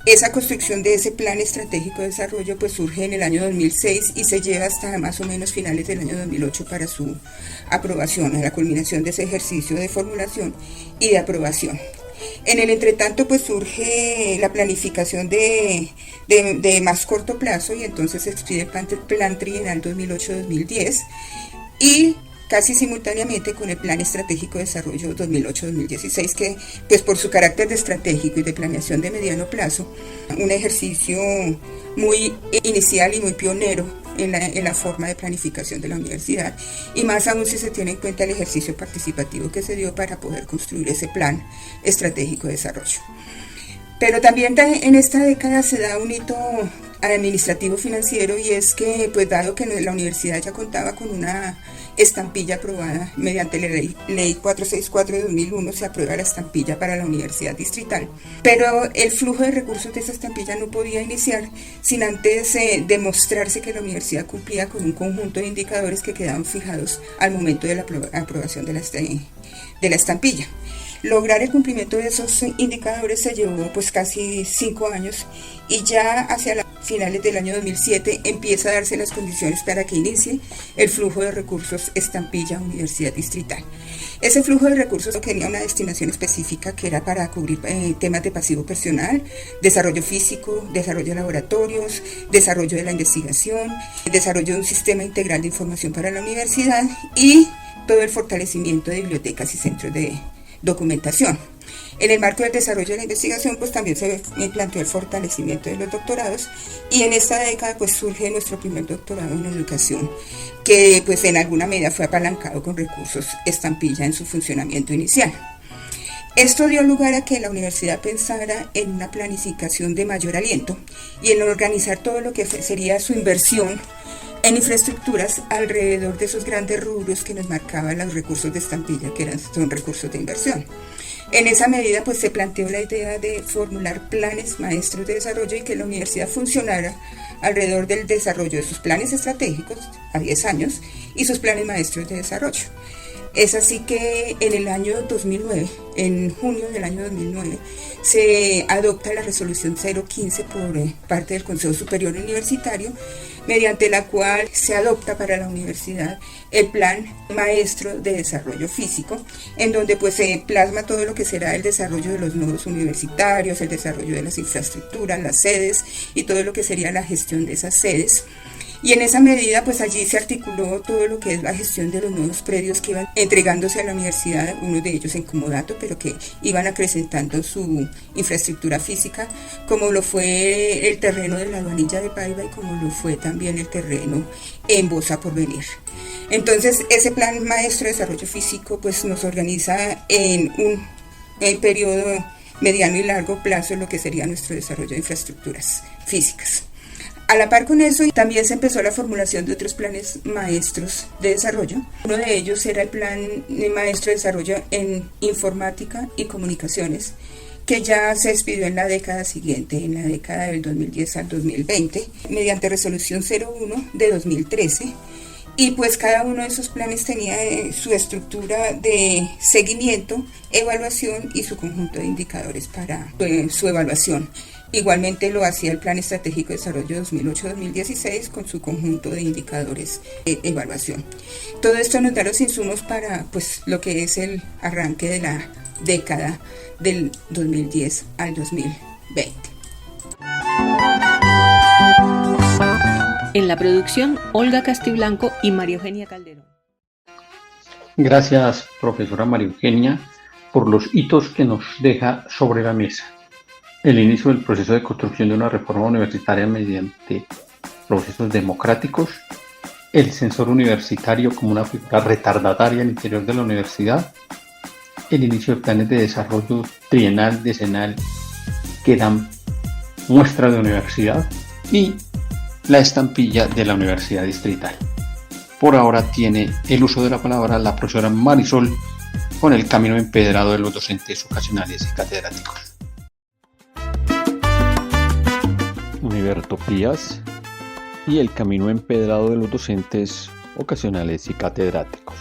Esa construcción de ese plan estratégico de desarrollo pues surge en el año 2006 y se lleva hasta más o menos finales del año 2008 para su aprobación, a la culminación de ese ejercicio de formulación y de aprobación. En el entretanto pues surge la planificación de más corto plazo y entonces se expide el plan trienal 2008-2010 y casi simultáneamente con el Plan Estratégico de Desarrollo 2008-2016, que pues por su carácter de estratégico y de planeación de mediano plazo, un ejercicio muy inicial y muy pionero en la forma de planificación de la universidad, y más aún si se tiene en cuenta el ejercicio participativo que se dio para poder construir ese Plan Estratégico de Desarrollo. Pero también en esta década se da un hito administrativo financiero y es que, pues dado que la universidad ya contaba con una estampilla aprobada mediante la ley 464 de 2001, se aprueba la estampilla para la Universidad Distrital. Pero el flujo de recursos de esa estampilla no podía iniciar sin antes demostrarse que la universidad cumplía con un conjunto de indicadores que quedaban fijados al momento de la aprobación de la estampilla. Lograr el cumplimiento de esos indicadores se llevó pues casi 5 años, y ya hacia las finales del año 2007 empieza a darse las condiciones para que inicie el flujo de recursos estampilla Universidad Distrital. Ese flujo de recursos tenía una destinación específica que era para cubrir temas de pasivo personal, desarrollo físico, desarrollo de laboratorios, desarrollo de la investigación, desarrollo de un sistema integral de información para la universidad y todo el fortalecimiento de bibliotecas y centros de documentación. En el marco del desarrollo de la investigación, pues también se planteó el fortalecimiento de los doctorados, y en esta década pues surge nuestro primer doctorado en educación, que pues en alguna medida fue apalancado con recursos estampilla en su funcionamiento inicial. Esto dio lugar a que la universidad pensara en una planificación de mayor aliento y en organizar todo lo que sería su inversión en infraestructuras alrededor de esos grandes rubros que nos marcaban los recursos de estampilla, que son recursos de inversión. En esa medida pues se planteó la idea de formular planes maestros de desarrollo y que la universidad funcionara alrededor del desarrollo de sus planes estratégicos a 10 años y sus planes maestros de desarrollo. Es así que en el año 2009, en junio del año 2009, se adopta la resolución 015 por parte del Consejo Superior Universitario, mediante la cual se adopta para la universidad el Plan Maestro de Desarrollo Físico, en donde pues se plasma todo lo que será el desarrollo de los nodos universitarios, el desarrollo de las infraestructuras, las sedes y todo lo que sería la gestión de esas sedes. Y en esa medida, pues allí se articuló todo lo que es la gestión de los nuevos predios que iban entregándose a la universidad, uno de ellos en comodato, pero que iban acrecentando su infraestructura física, como lo fue el terreno de la aduanilla de Paiva y como lo fue también el terreno en Bosa Porvenir. Entonces, ese plan maestro de desarrollo físico pues nos organiza en un periodo mediano y largo plazo lo que sería nuestro desarrollo de infraestructuras físicas. A la par con eso, también se empezó la formulación de otros planes maestros de desarrollo. Uno de ellos era el plan maestro de desarrollo en informática y comunicaciones, que ya se expidió en la década siguiente, en la década del 2010 al 2020, mediante resolución 01 de 2013. Y pues cada uno de esos planes tenía su estructura de seguimiento, evaluación y su conjunto de indicadores para su evaluación. Igualmente lo hacía el Plan Estratégico de Desarrollo 2008-2016 con su conjunto de indicadores de evaluación. Todo esto nos da los insumos para pues, lo que es el arranque de la década del 2010 al 2020. En la producción, Olga Castiblanco y María Eugenia Calderón. Gracias, profesora María Eugenia, por los hitos que nos deja sobre la mesa. El inicio del proceso de construcción de una reforma universitaria mediante procesos democráticos, el censor universitario como una figura retardataria al interior de la universidad, el inicio de planes de desarrollo trienal, decenal, que dan muestra de universidad, y la estampilla de la Universidad Distrital. Por ahora tiene el uso de la palabra la profesora Marisol con el camino empedrado de los docentes ocasionales y catedráticos. Univertopías y el camino empedrado de los docentes ocasionales y catedráticos.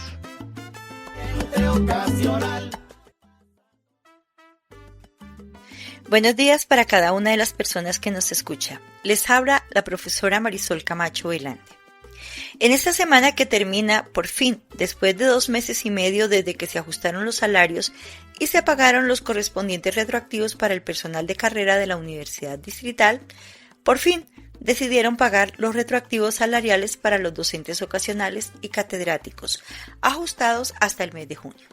Buenos días para cada una de las personas que nos escucha. Les habla la profesora Marisol Camacho Velante. En esta semana que termina, por fin, después de 2 meses y medio desde que se ajustaron los salarios y se pagaron los correspondientes retroactivos para el personal de carrera de la Universidad Distrital, por fin decidieron pagar los retroactivos salariales para los docentes ocasionales y catedráticos, ajustados hasta el mes de junio.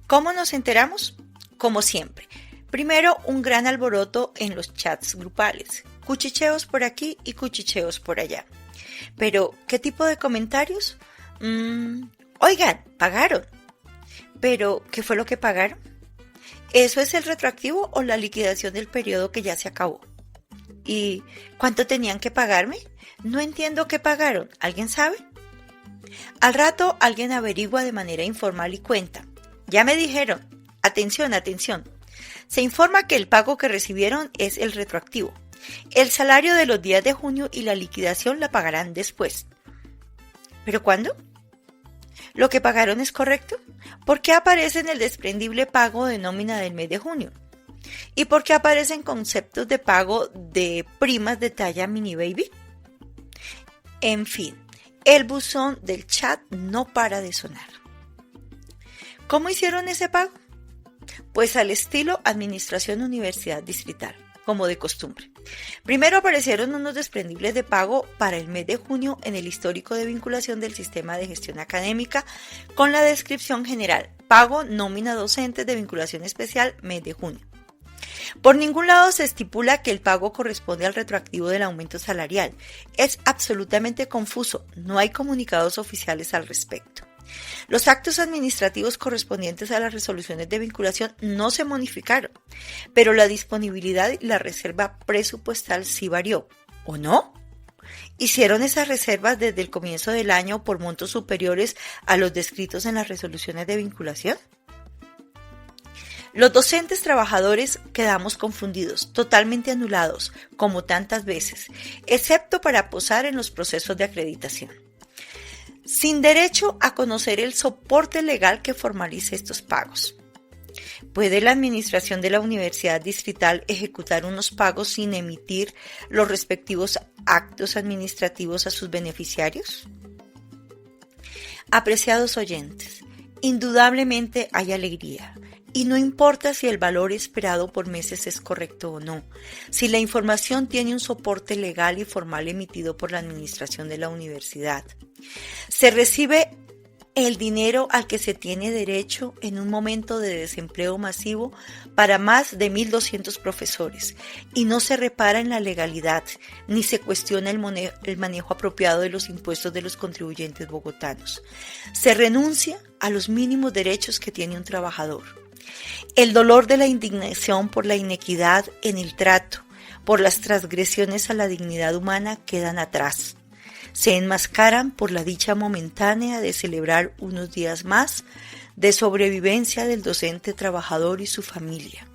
¿Cómo nos enteramos? Como siempre. Primero, un gran alboroto en los chats grupales, cuchicheos por aquí y cuchicheos por allá. Pero, ¿qué tipo de comentarios? Oigan, pagaron. Pero, ¿qué fue lo que pagaron? ¿Eso es el retroactivo o la liquidación del periodo que ya se acabó? ¿Y cuánto tenían que pagarme? No entiendo qué pagaron. ¿Alguien sabe? Al rato alguien averigua de manera informal y cuenta. Ya me dijeron, atención, atención. Se informa que el pago que recibieron es el retroactivo. El salario de los días de junio y la liquidación la pagarán después. ¿Pero cuándo? ¿Lo que pagaron es correcto? ¿Por qué aparece en el desprendible pago de nómina del mes de junio? ¿Y por qué aparecen conceptos de pago de primas de talla mini baby? En fin, el buzón del chat no para de sonar. ¿Cómo hicieron ese pago? Pues al estilo Administración Universidad Distrital, como de costumbre. Primero aparecieron unos desprendibles de pago para el mes de junio en el histórico de vinculación del sistema de gestión académica con la descripción general, pago nómina docentes de vinculación especial mes de junio. Por ningún lado se estipula que el pago corresponde al retroactivo del aumento salarial. Es absolutamente confuso, no hay comunicados oficiales al respecto. Los actos administrativos correspondientes a las resoluciones de vinculación no se modificaron, pero la disponibilidad y la reserva presupuestal sí varió, ¿o no? ¿Hicieron esas reservas desde el comienzo del año por montos superiores a los descritos en las resoluciones de vinculación? Los docentes trabajadores quedamos confundidos, totalmente anulados, como tantas veces, excepto para posar en los procesos de acreditación. Sin derecho a conocer el soporte legal que formalice estos pagos. ¿Puede la administración de la Universidad Distrital ejecutar unos pagos sin emitir los respectivos actos administrativos a sus beneficiarios? Apreciados oyentes, indudablemente hay alegría. Y no importa si el valor esperado por meses es correcto o no, si la información tiene un soporte legal y formal emitido por la administración de la universidad. Se recibe el dinero al que se tiene derecho en un momento de desempleo masivo para más de 1.200 profesores y no se repara en la legalidad ni se cuestiona el manejo apropiado de los impuestos de los contribuyentes bogotanos. Se renuncia a los mínimos derechos que tiene un trabajador. El dolor de la indignación por la inequidad en el trato, por las transgresiones a la dignidad humana quedan atrás. Se enmascaran por la dicha momentánea de celebrar unos días más de sobrevivencia del docente trabajador y su familia.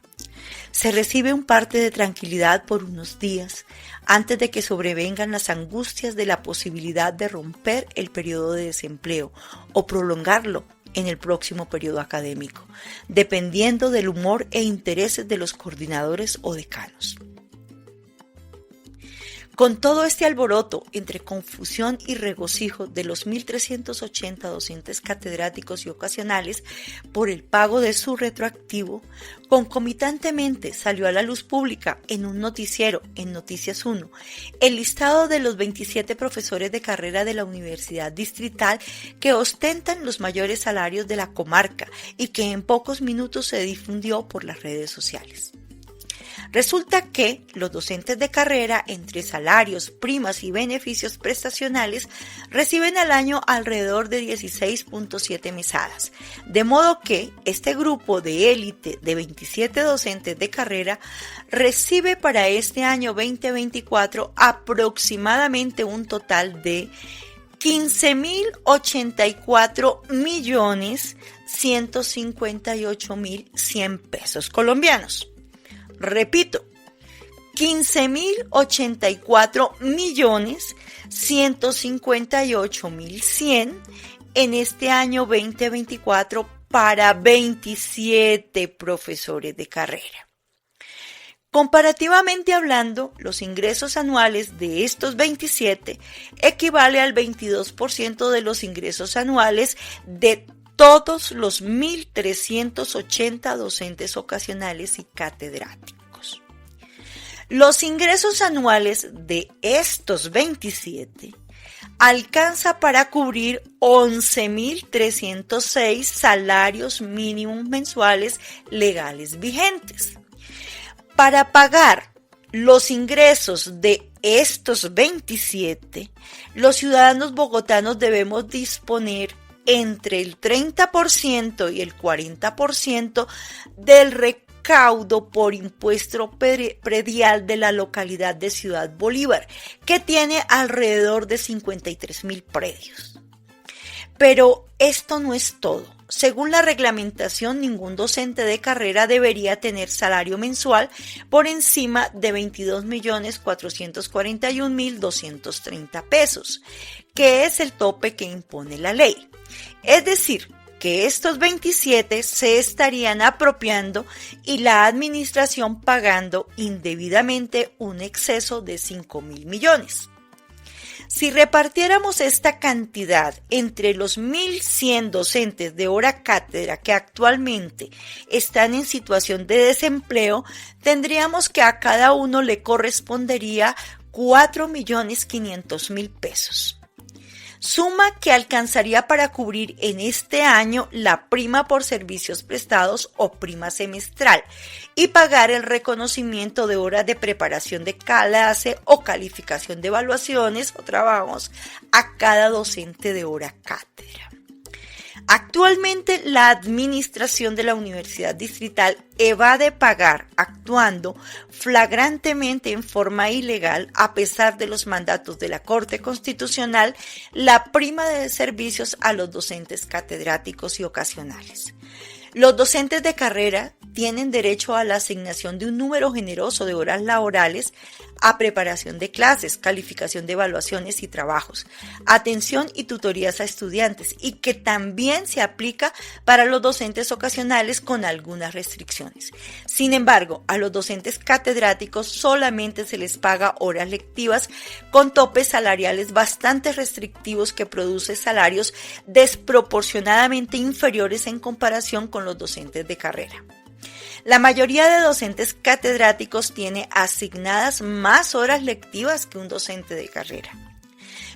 Se recibe un parte de tranquilidad por unos días antes de que sobrevengan las angustias de la posibilidad de romper el periodo de desempleo o prolongarlo en el próximo periodo académico, dependiendo del humor e intereses de los coordinadores o decanos. Con todo este alboroto entre confusión y regocijo de los 1.380 docentes catedráticos y ocasionales por el pago de su retroactivo, concomitantemente salió a la luz pública en un noticiero en Noticias 1 el listado de los 27 profesores de carrera de la Universidad Distrital que ostentan los mayores salarios de la comarca y que en pocos minutos se difundió por las redes sociales. Resulta que los docentes de carrera, entre salarios, primas y beneficios prestacionales, reciben al año alrededor de 16.7 mesadas, de modo que este grupo de élite de 27 docentes de carrera recibe para este año 2024 aproximadamente un total de 15.084.158.100 pesos colombianos. Repito, 15.084.158.100 en este año 2024 para 27 profesores de carrera. Comparativamente hablando, los ingresos anuales de estos 27 equivale al 22% de los ingresos anuales de todos los 1.380 docentes ocasionales y catedráticos. Los ingresos anuales de estos 27 alcanza para cubrir 11.306 salarios mínimos mensuales legales vigentes. Para pagar los ingresos de estos 27, los ciudadanos bogotanos debemos disponer entre el 30% y el 40% del recaudo por impuesto predial de la localidad de Ciudad Bolívar, que tiene alrededor de 53.000 predios. Pero esto no es todo. Según la reglamentación, ningún docente de carrera debería tener salario mensual por encima de 22.441.230 pesos, que es el tope que impone la ley. Es decir, que estos 27 se estarían apropiando y la administración pagando indebidamente un exceso de 5.000 millones. Si repartiéramos esta cantidad entre los 1.100 docentes de hora cátedra que actualmente están en situación de desempleo, tendríamos que a cada uno le correspondería 4.500.000 pesos. Suma que alcanzaría para cubrir en este año la prima por servicios prestados o prima semestral y pagar el reconocimiento de horas de preparación de clase o calificación de evaluaciones o trabajos a cada docente de hora cátedra. Actualmente, la administración de la Universidad Distrital evade pagar, actuando flagrantemente en forma ilegal, a pesar de los mandatos de la Corte Constitucional, la prima de servicios a los docentes catedráticos y ocasionales. Los docentes de carrera tienen derecho a la asignación de un número generoso de horas laborales a preparación de clases, calificación de evaluaciones y trabajos, atención y tutorías a estudiantes, y que también se aplica para los docentes ocasionales con algunas restricciones. Sin embargo, a los docentes catedráticos solamente se les paga horas lectivas con topes salariales bastante restrictivos que produce salarios desproporcionadamente inferiores en comparación con los docentes de carrera. La mayoría de docentes catedráticos tiene asignadas más horas lectivas que un docente de carrera.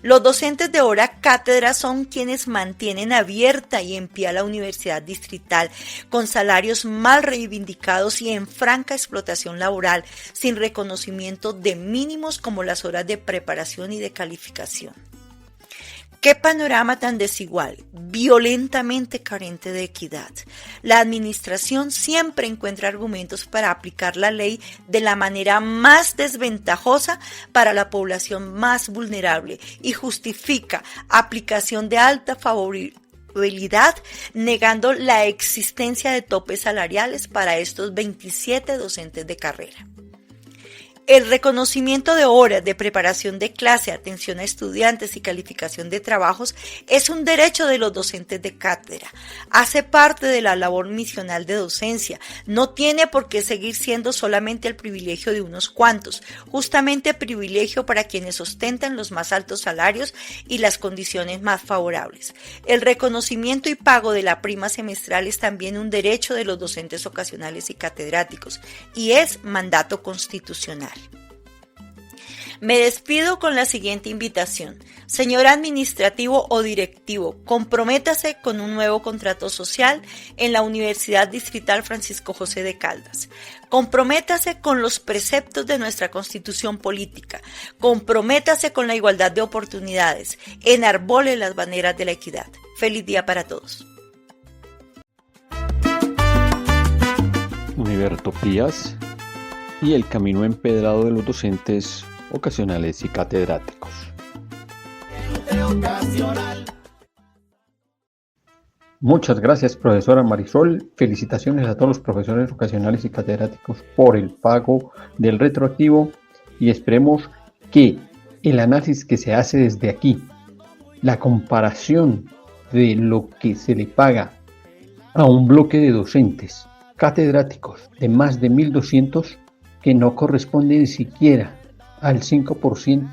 Los docentes de hora cátedra son quienes mantienen abierta y en pie a la Universidad Distrital, con salarios mal reivindicados y en franca explotación laboral, sin reconocimiento de mínimos como las horas de preparación y de calificación. ¡Qué panorama tan desigual, violentamente carente de equidad! La administración siempre encuentra argumentos para aplicar la ley de la manera más desventajosa para la población más vulnerable y justifica aplicación de alta favorabilidad, negando la existencia de topes salariales para estos 27 docentes de carrera. El reconocimiento de horas de preparación de clase, atención a estudiantes y calificación de trabajos es un derecho de los docentes de cátedra. Hace parte de la labor misional de docencia. No tiene por qué seguir siendo solamente el privilegio de unos cuantos, justamente privilegio para quienes ostentan los más altos salarios y las condiciones más favorables. El reconocimiento y pago de la prima semestral es también un derecho de los docentes ocasionales y catedráticos y es mandato constitucional. Me despido con la siguiente invitación. Señor administrativo o directivo, comprométase con un nuevo contrato social en la Universidad Distrital Francisco José de Caldas. Comprométase con los preceptos de nuestra Constitución política. Comprométase con la igualdad de oportunidades. Enarbole las banderas de la equidad. Feliz día para todos. Univertopías y el camino empedrado de los docentes ocasionales y catedráticos. Muchas gracias, profesora Marisol. Felicitaciones a todos los profesores ocasionales y catedráticos por el pago del retroactivo y esperemos que el análisis que se hace desde aquí, la comparación de lo que se le paga a un bloque de docentes catedráticos de más de 1.200 que no corresponde ni siquiera al 5%,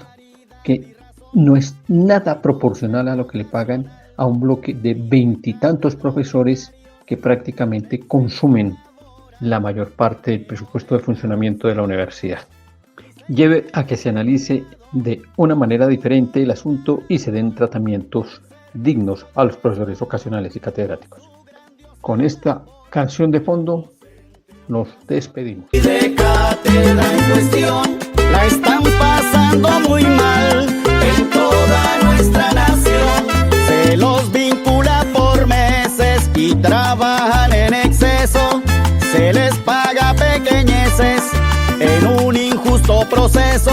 que no es nada proporcional a lo que le pagan a un bloque de 20 y tantos profesores que prácticamente consumen la mayor parte del presupuesto de funcionamiento de la universidad. Lleve a que se analice de una manera diferente el asunto y se den tratamientos dignos a los profesores ocasionales y catedráticos. Con esta canción de fondo nos despedimos. De cátedra en cuestión, la están pasando muy mal en toda nuestra nación. Se los vincula por meses y trabajan en exceso. Se les paga pequeñeces en un injusto proceso.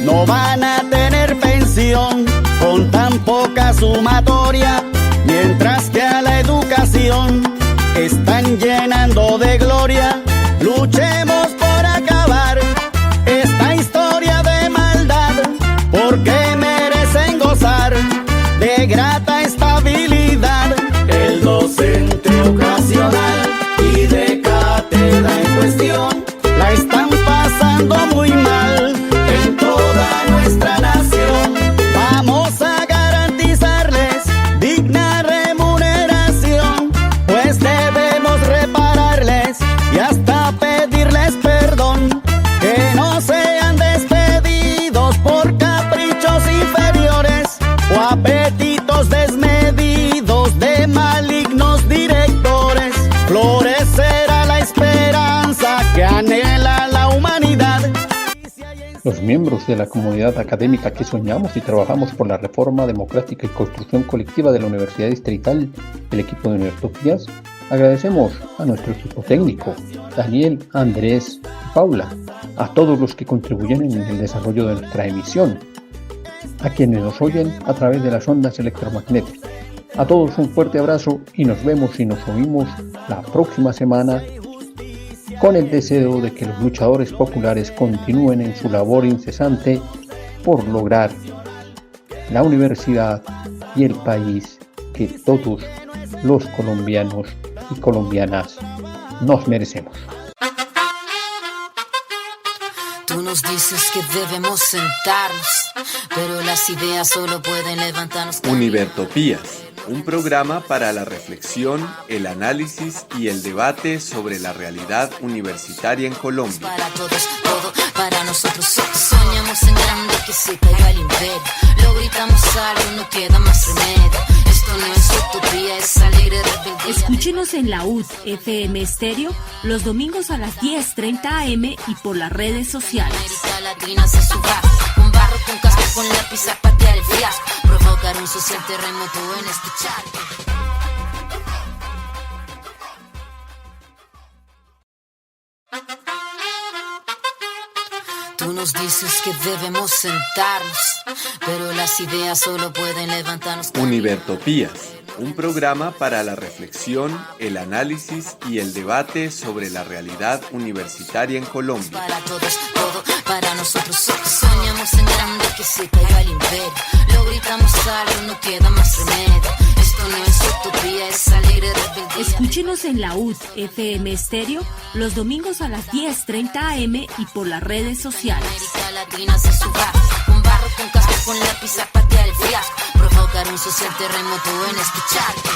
No van a tener pensión con tan poca sumatoria. nación están llenando de gloria. Luchemos por acabar esta historia de maldad, porque merecen gozar de grata estabilidad. El docente ocasional y de cátedra en cuestión la están pasando muy mal en toda nuestra nación. Vamos a garantizarles digna remuneración, pues debemos repararles y hasta pedirles perdón, que no sean despedidos por caprichos inferiores o apetitos desmedidos de malignos directores. Florecerá la esperanza que anhela la humanidad. Los miembros de la comunidad académica que soñamos y trabajamos por la reforma democrática y construcción colectiva de la Universidad Distrital, el equipo de Univertopías, agradecemos a nuestro equipo técnico, Daniel, Andrés y Paula, a todos los que contribuyen en el desarrollo de nuestra emisión, a quienes nos oyen a través de las ondas electromagnéticas. A todos un fuerte abrazo y nos vemos y nos oímos la próxima semana, con el deseo de que los luchadores populares continúen en su labor incesante por lograr la universidad y el país que todos los colombianos y colombianas nos merecemos. Tú nos dices que debemos sentarnos, pero las ideas solo pueden levantarnos. Univertopías, un programa para la reflexión, el análisis y el debate sobre la realidad universitaria en Colombia. Para todos, todo para nosotros. Soñamos en grande que se caiga el imperio. Lo gritamos algo, no queda más remedio. Esto no es utopía, es alegre rebeldía. Escúchenos en la UD FM Estéreo los domingos a las 10:30 am y por las redes sociales. América Latina se suba, con barro, con casco, con lápiz a patear el fiasco. Provocar un social terremoto en este charco. Tú nos dices que debemos sentarnos, pero las ideas solo pueden levantarnos. Univertopías, un programa para la reflexión, el análisis y el debate sobre la realidad universitaria en Colombia. Para todos, todo para nosotros. Soñamos en grande que se caiga el imperio. Lo gritamos algo, no queda más remedio. Esto no es utopía, es alegre rebeldía. Escúchenos en la UD FM Estéreo los domingos a las 10:30 am y por las redes sociales. América Latina se suba, con barro, con casco, con lápiz a patear el fiasco. Provocar un social terremoto en este charco.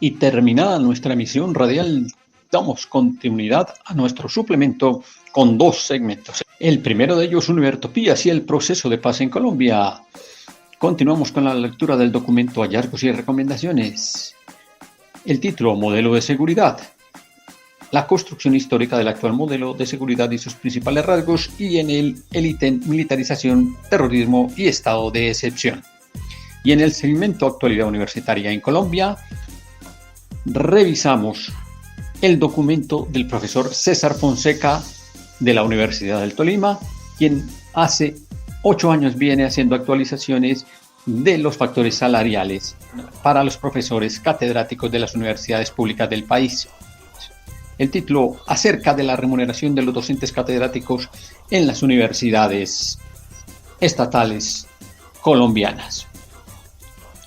Y terminada nuestra emisión radial, damos continuidad a nuestro suplemento con dos segmentos. El primero de ellos, Univertopías y el proceso de paz en Colombia. Continuamos con la lectura del documento Hallazgos y Recomendaciones. El título, Modelo de Seguridad. La construcción histórica del actual modelo de seguridad y sus principales rasgos, y en el ítem militarización, terrorismo y estado de excepción. Y en el segmento Actualidad Universitaria en Colombia, revisamos el documento del profesor César Fonseca de la Universidad del Tolima, quien hace 8 años viene haciendo actualizaciones de los factores salariales para los profesores catedráticos de las universidades públicas del país. El título, acerca de la remuneración de los docentes catedráticos en las universidades estatales colombianas.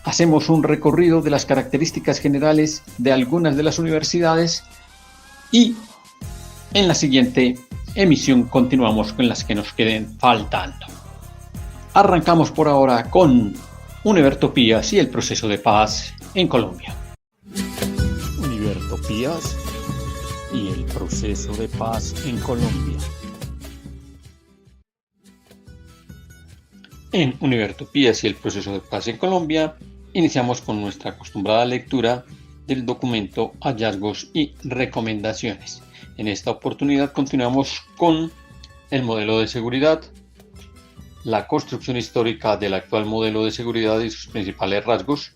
Hacemos un recorrido de las características generales de algunas de las universidades y en la siguiente emisión continuamos con las que nos queden faltando. Arrancamos por ahora con Univertopías y el proceso de paz en Colombia. Univertopías y el proceso de paz en Colombia. En Univertopías y el proceso de paz en Colombia, iniciamos con nuestra acostumbrada lectura del documento Hallazgos y Recomendaciones. En esta oportunidad continuamos con el modelo de seguridad, la construcción histórica del actual modelo de seguridad y sus principales rasgos,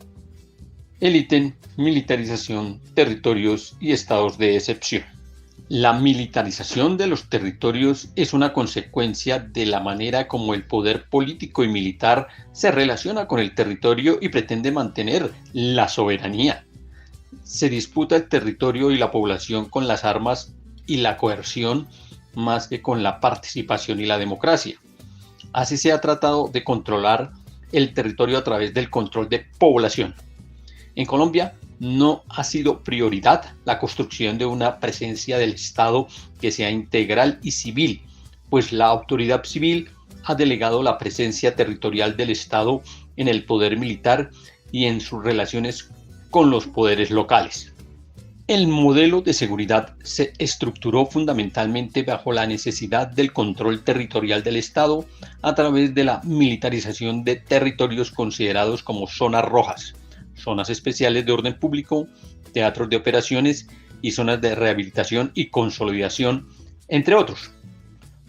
el ítem militarización, territorios y estados de excepción. La militarización de los territorios es una consecuencia de la manera como el poder político y militar se relaciona con el territorio y pretende mantener la soberanía. Se disputa el territorio y la población con las armas y la coerción más que con la participación y la democracia. Así se ha tratado de controlar el territorio a través del control de población. En Colombia no ha sido prioridad la construcción de una presencia del Estado que sea integral y civil, pues la autoridad civil ha delegado la presencia territorial del Estado en el poder militar y en sus relaciones con los poderes locales. El modelo de seguridad se estructuró fundamentalmente bajo la necesidad del control territorial del Estado a través de la militarización de territorios considerados como zonas rojas, zonas especiales de orden público, teatros de operaciones y zonas de rehabilitación y consolidación, entre otros.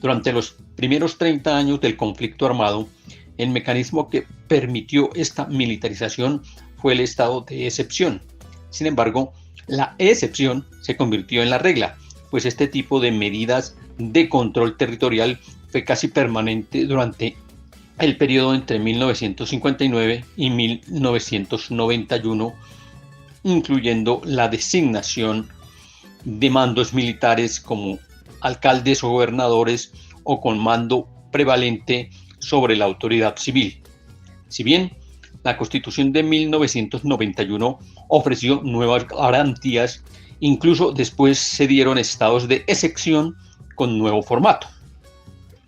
Durante los primeros 30 años del conflicto armado, el mecanismo que permitió esta militarización fue el estado de excepción. Sin embargo, la excepción se convirtió en la regla, pues este tipo de medidas de control territorial fue casi permanente durante el periodo entre 1959 y 1991, incluyendo la designación de mandos militares como alcaldes o gobernadores o con mando prevalente sobre la autoridad civil. Si bien la Constitución de 1991 ofreció nuevas garantías, incluso después se dieron estados de excepción con nuevo formato.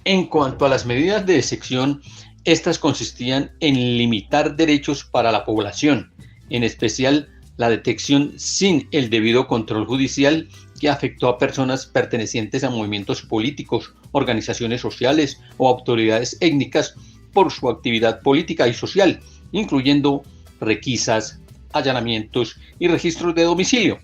En cuanto a las medidas de excepción, estas consistían en limitar derechos para la población, en especial la detección sin el debido control judicial que afectó a personas pertenecientes a movimientos políticos, organizaciones sociales o autoridades étnicas por su actividad política y social, incluyendo requisas, allanamientos y registros de domicilio.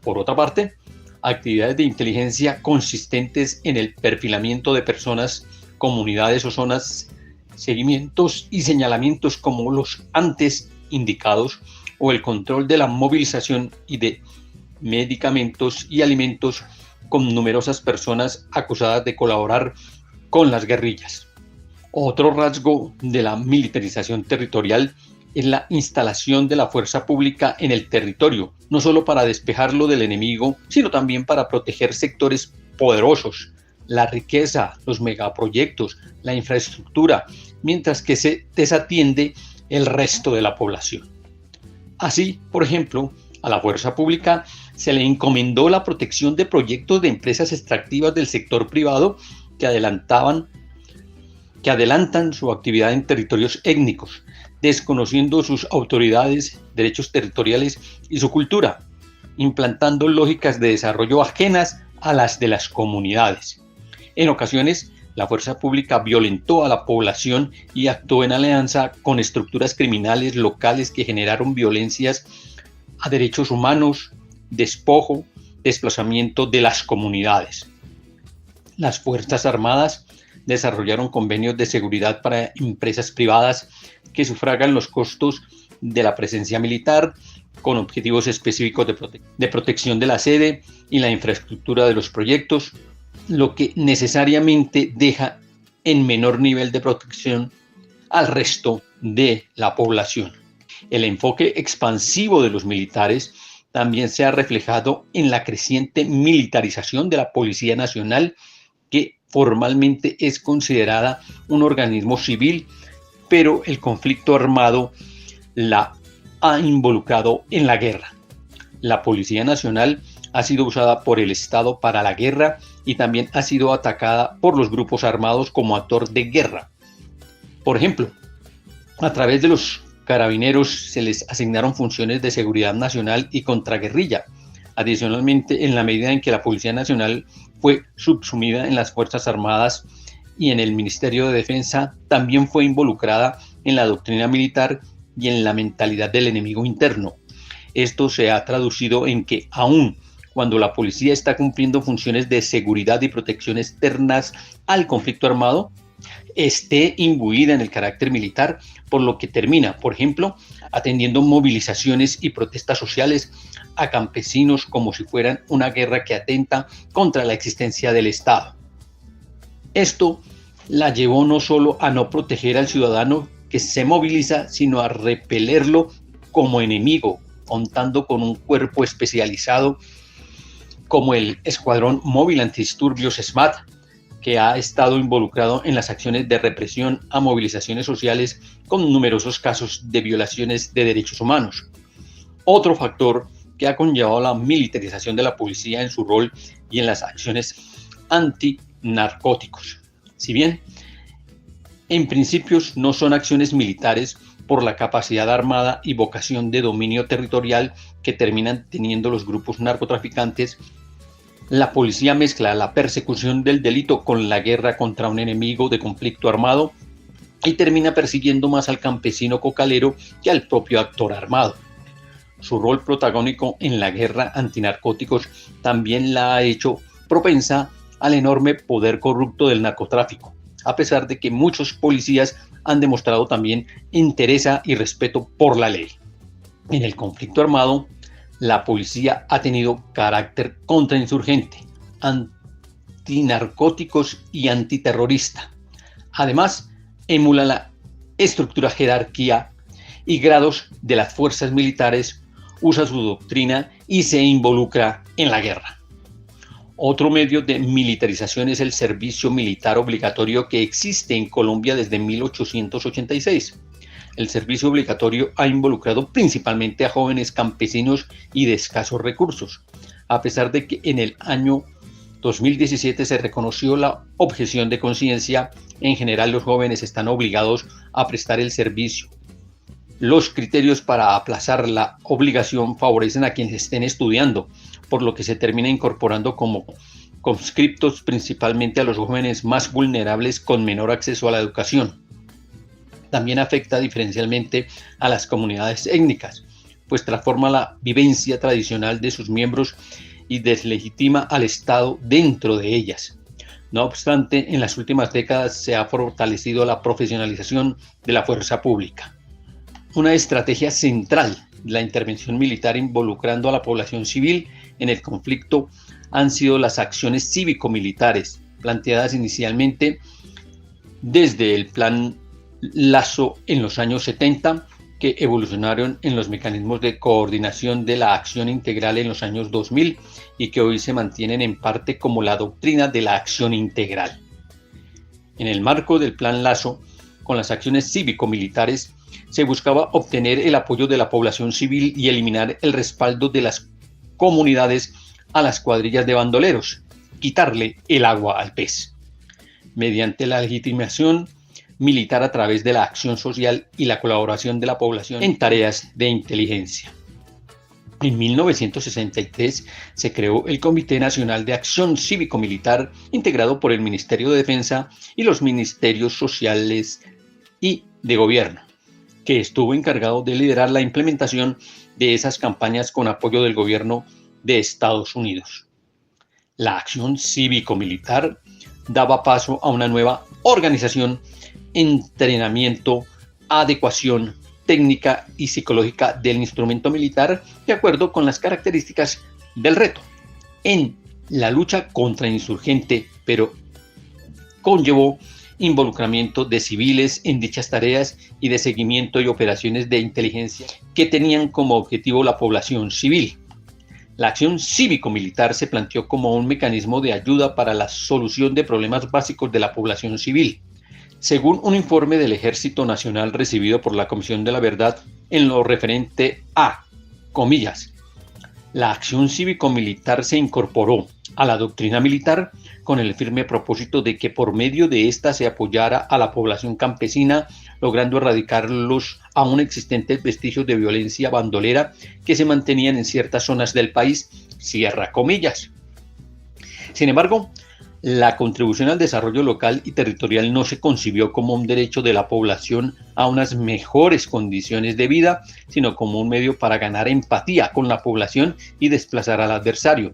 Por otra parte, actividades de inteligencia consistentes en el perfilamiento de personas, comunidades o zonas, seguimientos y señalamientos como los antes indicados, o el control de la movilización y de medicamentos y alimentos con numerosas personas acusadas de colaborar con las guerrillas. Otro rasgo de la militarización territorial es la instalación de la fuerza pública en el territorio, no solo para despejarlo del enemigo, sino también para proteger sectores poderosos, la riqueza, los megaproyectos, la infraestructura, mientras que se desatiende el resto de la población. Así, por ejemplo, a la fuerza pública se le encomendó la protección de proyectos de empresas extractivas del sector privado que adelantan su actividad en territorios étnicos, desconociendo sus autoridades, derechos territoriales y su cultura, implantando lógicas de desarrollo ajenas a las de las comunidades. En ocasiones, la fuerza pública violentó a la población y actuó en alianza con estructuras criminales locales que generaron violencias a derechos humanos, despojo, desplazamiento de las comunidades. Las Fuerzas Armadas desarrollaron convenios de seguridad para empresas privadas que sufragan los costos de la presencia militar con objetivos específicos de protección de la sede y la infraestructura de los proyectos, lo que necesariamente deja en menor nivel de protección al resto de la población. El enfoque expansivo de los militares también se ha reflejado en la creciente militarización de la Policía Nacional, que formalmente es considerada un organismo civil, pero el conflicto armado la ha involucrado en la guerra. La Policía Nacional ha sido usada por el Estado para la guerra y también ha sido atacada por los grupos armados como actor de guerra. Por ejemplo, a través de los carabineros se les asignaron funciones de seguridad nacional y contraguerrilla. Adicionalmente, en la medida en que la Policía Nacional fue subsumida en las Fuerzas Armadas y en el Ministerio de Defensa, también fue involucrada en la doctrina militar y en la mentalidad del enemigo interno. Esto se ha traducido en que, aun cuando la policía está cumpliendo funciones de seguridad y protección externas al conflicto armado, esté imbuida en el carácter militar, por lo que termina, por ejemplo, atendiendo movilizaciones y protestas sociales a campesinos como si fueran una guerra que atenta contra la existencia del Estado. Esto la llevó no solo a no proteger al ciudadano que se moviliza, sino a repelerlo como enemigo, contando con un cuerpo especializado como el Escuadrón Móvil Antidisturbios SMAT, que ha estado involucrado en las acciones de represión a movilizaciones sociales con numerosos casos de violaciones de derechos humanos. Otro factor que ha conllevado la militarización de la policía en su rol y en las acciones antinarcóticos. Si bien en principios no son acciones militares por la capacidad armada y vocación de dominio territorial que terminan teniendo los grupos narcotraficantes, la policía mezcla la persecución del delito con la guerra contra un enemigo de conflicto armado y termina persiguiendo más al campesino cocalero que al propio actor armado. Su rol protagónico en la guerra antinarcóticos también la ha hecho propensa al enorme poder corrupto del narcotráfico, a pesar de que muchos policías han demostrado también interés y respeto por la ley. En el conflicto armado, la policía ha tenido carácter contrainsurgente, antinarcóticos y antiterrorista. Además, emula la estructura, jerarquía y grados de las fuerzas militares, usa su doctrina y se involucra en la guerra. Otro medio de militarización es el servicio militar obligatorio que existe en Colombia desde 1886. El servicio obligatorio ha involucrado principalmente a jóvenes campesinos y de escasos recursos, a pesar de que en el año 2017 se reconoció la objeción de conciencia. En general, los jóvenes están obligados a prestar el servicio. Los criterios para aplazar la obligación favorecen a quienes estén estudiando, por lo que se termina incorporando como conscriptos principalmente a los jóvenes más vulnerables con menor acceso a la educación. También afecta diferencialmente a las comunidades étnicas, pues transforma la vivencia tradicional de sus miembros y deslegitima al Estado dentro de ellas. No obstante, en las últimas décadas se ha fortalecido la profesionalización de la fuerza pública. Una estrategia central de la intervención militar involucrando a la población civil en el conflicto han sido las acciones cívico-militares, planteadas inicialmente desde el Plan Lazo en los años 70, que evolucionaron en los mecanismos de coordinación de la acción integral en los años 2000 y que hoy se mantienen en parte como la doctrina de la acción integral. En el marco del Plan Lazo, con las acciones cívico-militares, se buscaba obtener el apoyo de la población civil y eliminar el respaldo de las comunidades a las cuadrillas de bandoleros, quitarle el agua al pez, mediante la legitimación militar a través de la acción social y la colaboración de la población en tareas de inteligencia. En 1963 se creó el Comité Nacional de Acción Cívico-Militar, integrado por el Ministerio de Defensa y los Ministerios Sociales y de Gobierno, que estuvo encargado de liderar la implementación de esas campañas con apoyo del gobierno de Estados Unidos. La acción cívico-militar daba paso a una nueva organización, entrenamiento, adecuación técnica y psicológica del instrumento militar de acuerdo con las características del reto. En la lucha contrainsurgente, pero conllevó involucramiento de civiles en dichas tareas y de seguimiento y operaciones de inteligencia que tenían como objetivo la población civil. La acción cívico-militar se planteó como un mecanismo de ayuda para la solución de problemas básicos de la población civil. Según un informe del Ejército Nacional recibido por la Comisión de la Verdad en lo referente a, comillas, la acción cívico-militar se incorporó a la doctrina militar con el firme propósito de que por medio de ésta se apoyara a la población campesina, logrando erradicar los aún existentes vestigios de violencia bandolera que se mantenían en ciertas zonas del país, cierra comillas. Sin embargo, la contribución al desarrollo local y territorial no se concibió como un derecho de la población a unas mejores condiciones de vida, sino como un medio para ganar empatía con la población y desplazar al adversario.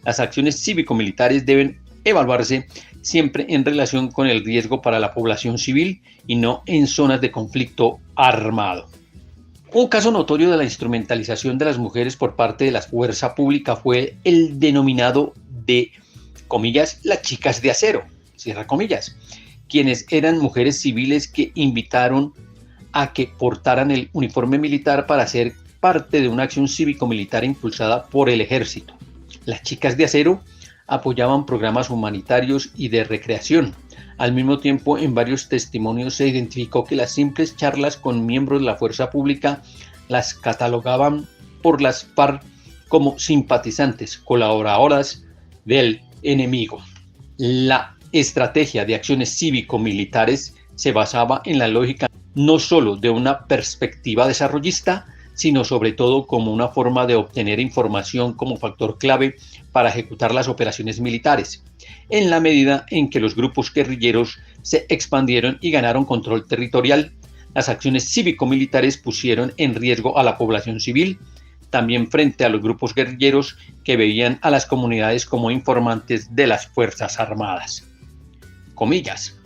Las acciones cívico-militares deben evaluarse siempre en relación con el riesgo para la población civil y no en zonas de conflicto armado. Un caso notorio de la instrumentalización de las mujeres por parte de la fuerza pública fue el denominado de, comillas, las chicas de acero, cierra comillas, quienes eran mujeres civiles que invitaron a que portaran el uniforme militar para ser parte de una acción cívico-militar impulsada por el ejército. Las chicas de acero apoyaban programas humanitarios y de recreación. Al mismo tiempo, en varios testimonios se identificó que las simples charlas con miembros de la fuerza pública las catalogaban por las FARC como simpatizantes, colaboradoras del enemigo. La estrategia de acciones cívico-militares se basaba en la lógica no solo de una perspectiva desarrollista, sino sobre todo como una forma de obtener información como factor clave para ejecutar las operaciones militares, en la medida en que los grupos guerrilleros se expandieron y ganaron control territorial. Las acciones cívico-militares pusieron en riesgo a la población civil, también frente a los grupos guerrilleros que veían a las comunidades como informantes de las Fuerzas Armadas. Comillas.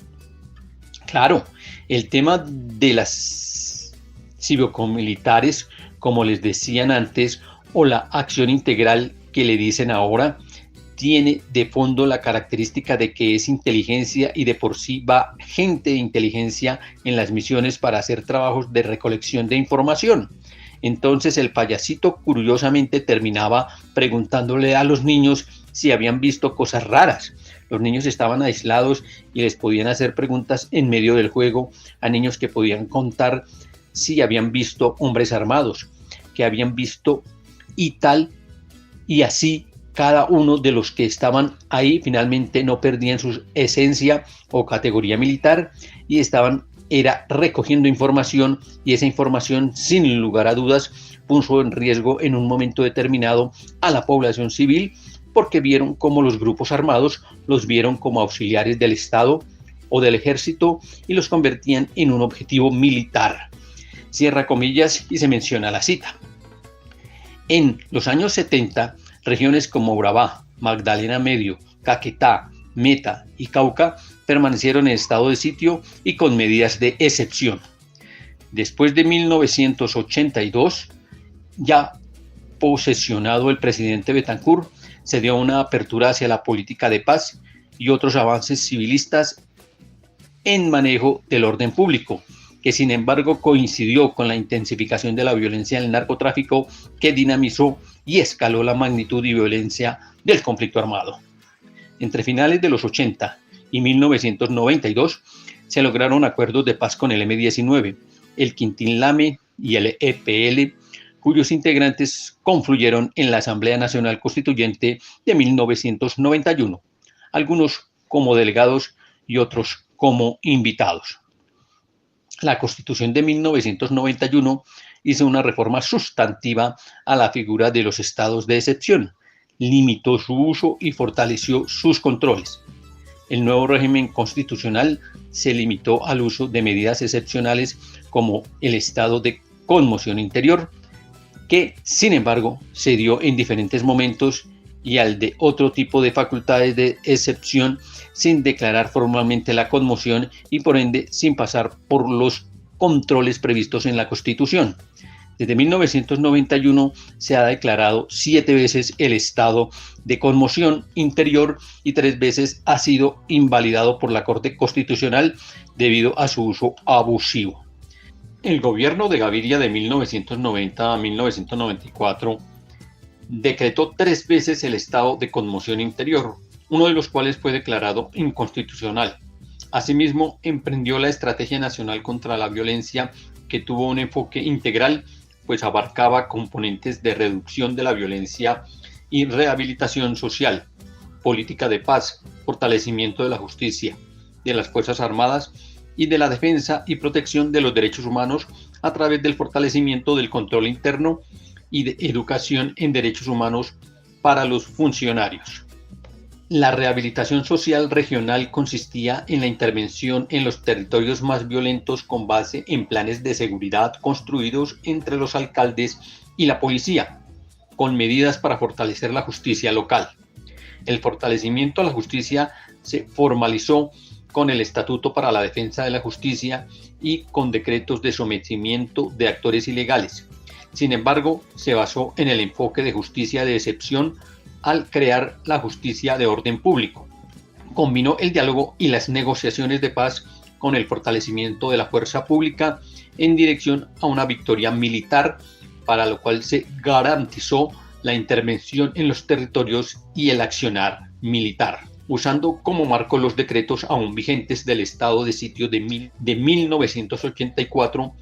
Claro, el tema de las cívico-militares, como les decían antes, o la acción integral que le dicen ahora, tiene de fondo la característica de que es inteligencia y de por sí va gente de inteligencia en las misiones para hacer trabajos de recolección de información. Entonces el payasito curiosamente terminaba preguntándole a los niños si habían visto cosas raras. Los niños estaban aislados y les podían hacer preguntas en medio del juego a niños que podían contar si habían visto hombres armados, que habían visto y tal, y así cada uno de los que estaban ahí finalmente no perdían su esencia o categoría militar y estaban recogiendo información, y esa información sin lugar a dudas puso en riesgo en un momento determinado a la población civil, porque vieron cómo los grupos armados los vieron como auxiliares del Estado o del ejército y los convertían en un objetivo militar. Cierra comillas y se menciona la cita. En los años 70, regiones como Urabá, Magdalena Medio, Caquetá, Meta y Cauca permanecieron en estado de sitio y con medidas de excepción. Después de 1982, ya posesionado el presidente Betancur, se dio una apertura hacia la política de paz y otros avances civilistas en manejo del orden público, que sin embargo coincidió con la intensificación de la violencia en el narcotráfico, que dinamizó y escaló la magnitud y violencia del conflicto armado. Entre finales de los 80 y 1992 se lograron acuerdos de paz con el M-19, el Quintín Lame y el EPL, cuyos integrantes confluyeron en la Asamblea Nacional Constituyente de 1991, algunos como delegados y otros como invitados. La Constitución de 1991 hizo una reforma sustantiva a la figura de los estados de excepción, limitó su uso y fortaleció sus controles. El nuevo régimen constitucional se limitó al uso de medidas excepcionales como el estado de conmoción interior, que sin embargo se dio en diferentes momentos, y al de otro tipo de facultades de excepción sin declarar formalmente la conmoción y por ende sin pasar por los controles previstos en la Constitución. Desde 1991 se ha declarado 7 veces el estado de conmoción interior y 3 veces ha sido invalidado por la Corte Constitucional debido a su uso abusivo. El gobierno de Gaviria de 1990 a 1994 decretó 3 veces el estado de conmoción interior, uno de los cuales fue declarado inconstitucional. Asimismo, emprendió la Estrategia Nacional contra la Violencia, que tuvo un enfoque integral, pues abarcaba componentes de reducción de la violencia y rehabilitación social, política de paz, fortalecimiento de la justicia, de las Fuerzas Armadas y de la defensa y protección de los derechos humanos a través del fortalecimiento del control interno y de educación en derechos humanos para los funcionarios. La rehabilitación social regional consistía en la intervención en los territorios más violentos con base en planes de seguridad construidos entre los alcaldes y la policía, con medidas para fortalecer la justicia local. El fortalecimiento a la justicia se formalizó con el Estatuto para la Defensa de la Justicia y con decretos de sometimiento de actores ilegales. Sin embargo, se basó en el enfoque de justicia de excepción al crear la justicia de orden público. Combinó el diálogo y las negociaciones de paz con el fortalecimiento de la fuerza pública en dirección a una victoria militar, para lo cual se garantizó la intervención en los territorios y el accionar militar, usando como marco los decretos aún vigentes del estado de sitio de 1984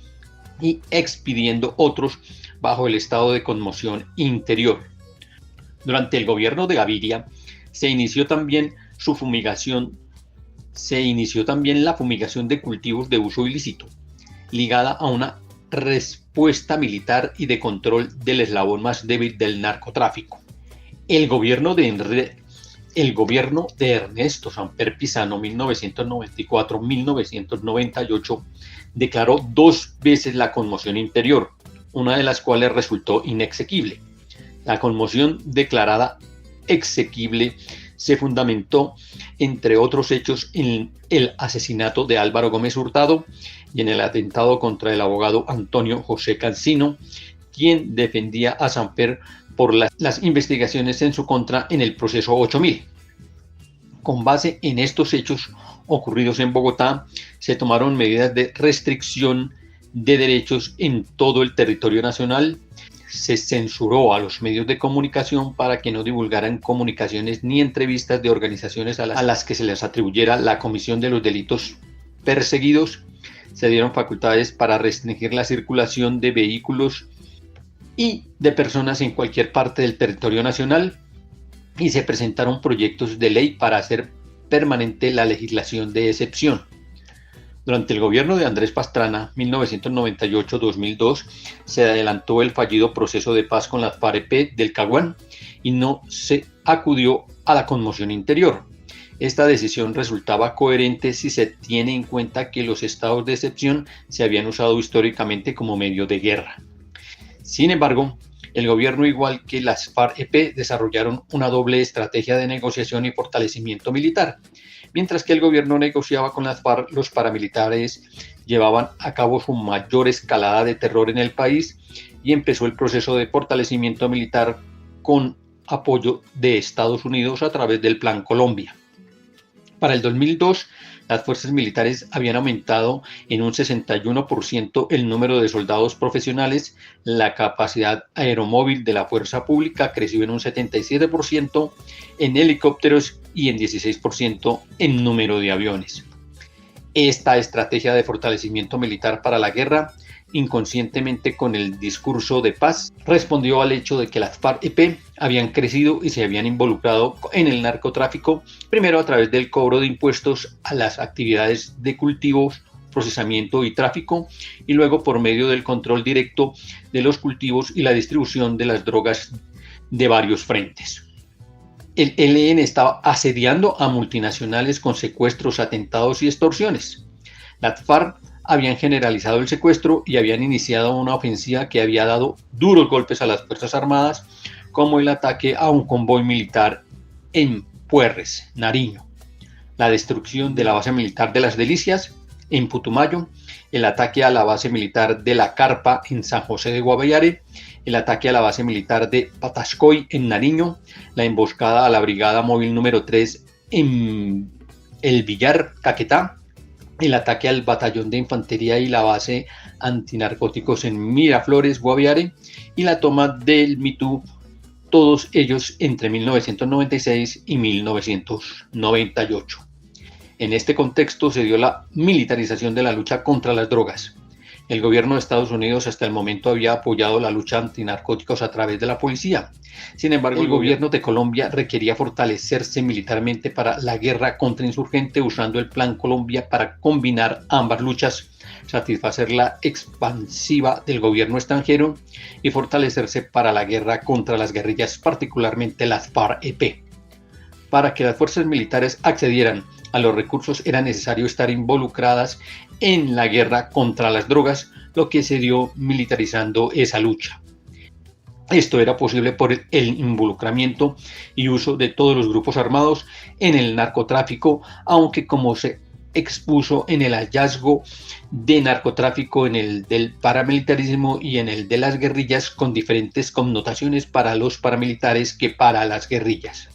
y expidiendo otros bajo el estado de conmoción interior. Durante el gobierno de Gaviria se inició también la fumigación de cultivos de uso ilícito, ligada a una respuesta militar y de control del eslabón más débil del narcotráfico. El gobierno de Ernesto Samper Pizano 1994-1998 declaró 2 veces la conmoción interior, una de las cuales resultó inexequible. La conmoción declarada exequible se fundamentó, entre otros hechos, en el asesinato de Álvaro Gómez Hurtado y en el atentado contra el abogado Antonio José Cancino, quien defendía a Samper por las investigaciones en su contra en el proceso 8000. Con base en estos hechos ocurridos en Bogotá, se tomaron medidas de restricción de derechos en todo el territorio nacional. Se censuró a los medios de comunicación para que no divulgaran comunicaciones ni entrevistas de organizaciones a las que se les atribuyera la comisión de los delitos perseguidos. Se dieron facultades para restringir la circulación de vehículos y de personas en cualquier parte del territorio nacional, y se presentaron proyectos de ley para hacer permanente la legislación de excepción. Durante el gobierno de Andrés Pastrana, 1998-2002, se adelantó el fallido proceso de paz con las FARC-EP del Caguán y no se acudió a la conmoción interior. Esta decisión resultaba coherente si se tiene en cuenta que los estados de excepción se habían usado históricamente como medio de guerra. Sin embargo, el gobierno, igual que las FARC-EP, desarrollaron una doble estrategia de negociación y fortalecimiento militar. Mientras que el gobierno negociaba con las FARC, los paramilitares llevaban a cabo su mayor escalada de terror en el país y empezó el proceso de fortalecimiento militar con apoyo de Estados Unidos a través del Plan Colombia. Para el 2002, las fuerzas militares habían aumentado en un 61% el número de soldados profesionales, la capacidad aeromóvil de la fuerza pública creció en un 77% en helicópteros y en 16% en número de aviones. Esta estrategia de fortalecimiento militar para la guerra, inconscientemente con el discurso de paz, respondió al hecho de que las FARC-EP habían crecido y se habían involucrado en el narcotráfico, primero a través del cobro de impuestos a las actividades de cultivos, procesamiento y tráfico, y luego por medio del control directo de los cultivos y la distribución de las drogas de varios frentes. El ELN estaba asediando a multinacionales con secuestros, atentados y extorsiones. Las FARC habían generalizado el secuestro y habían iniciado una ofensiva que había dado duros golpes a las Fuerzas Armadas, como el ataque a un convoy militar en Puerres, Nariño, la destrucción de la base militar de Las Delicias en Putumayo, el ataque a la base militar de La Carpa en San José de Guaviare, el ataque a la base militar de Patascoy en Nariño, la emboscada a la Brigada Móvil número 3 en El Villar, Caquetá, el ataque al batallón de infantería y la base antinarcóticos en Miraflores, Guaviare, y la toma del Mitú, todos ellos entre 1996 y 1998. En este contexto se dio la militarización de la lucha contra las drogas. El gobierno de Estados Unidos hasta el momento había apoyado la lucha antinarcóticos a través de la policía. Sin embargo, el gobierno de Colombia requería fortalecerse militarmente para la guerra contra insurgente, usando el Plan Colombia para combinar ambas luchas, satisfacer la expansiva del gobierno extranjero y fortalecerse para la guerra contra las guerrillas, particularmente las FARC-EP. Para que las fuerzas militares accedieran a los recursos era necesario estar involucradas en la guerra contra las drogas, lo que se dio militarizando esa lucha. Esto era posible por el involucramiento y uso de todos los grupos armados en el narcotráfico, aunque como se expuso en el hallazgo de narcotráfico, en el del paramilitarismo y en el de las guerrillas, con diferentes connotaciones para los paramilitares que para las guerrillas.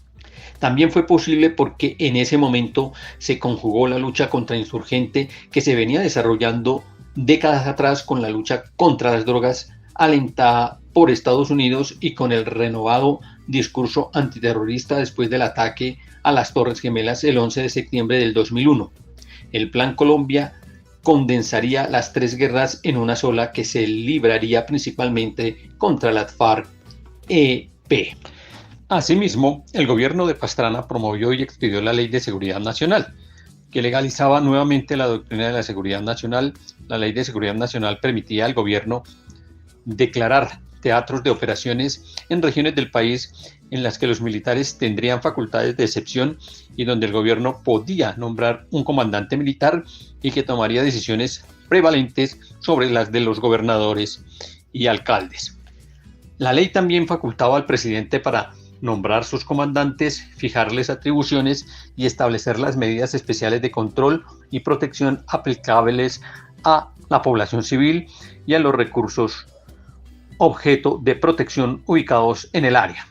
También fue posible porque en ese momento se conjugó la lucha contrainsurgente que se venía desarrollando décadas atrás con la lucha contra las drogas, alentada por Estados Unidos, y con el renovado discurso antiterrorista después del ataque a las Torres Gemelas el 11 de septiembre del 2001. El Plan Colombia condensaría las tres guerras en una sola, que se libraría principalmente contra las FARC-EP. Asimismo, el gobierno de Pastrana promovió y expidió la Ley de Seguridad Nacional, que legalizaba nuevamente la doctrina de la seguridad nacional. La Ley de Seguridad Nacional permitía al gobierno declarar teatros de operaciones en regiones del país en las que los militares tendrían facultades de excepción y donde el gobierno podía nombrar un comandante militar y que tomaría decisiones prevalentes sobre las de los gobernadores y alcaldes. La ley también facultaba al presidente para nombrar sus comandantes, fijarles atribuciones y establecer las medidas especiales de control y protección aplicables a la población civil y a los recursos objeto de protección ubicados en el área.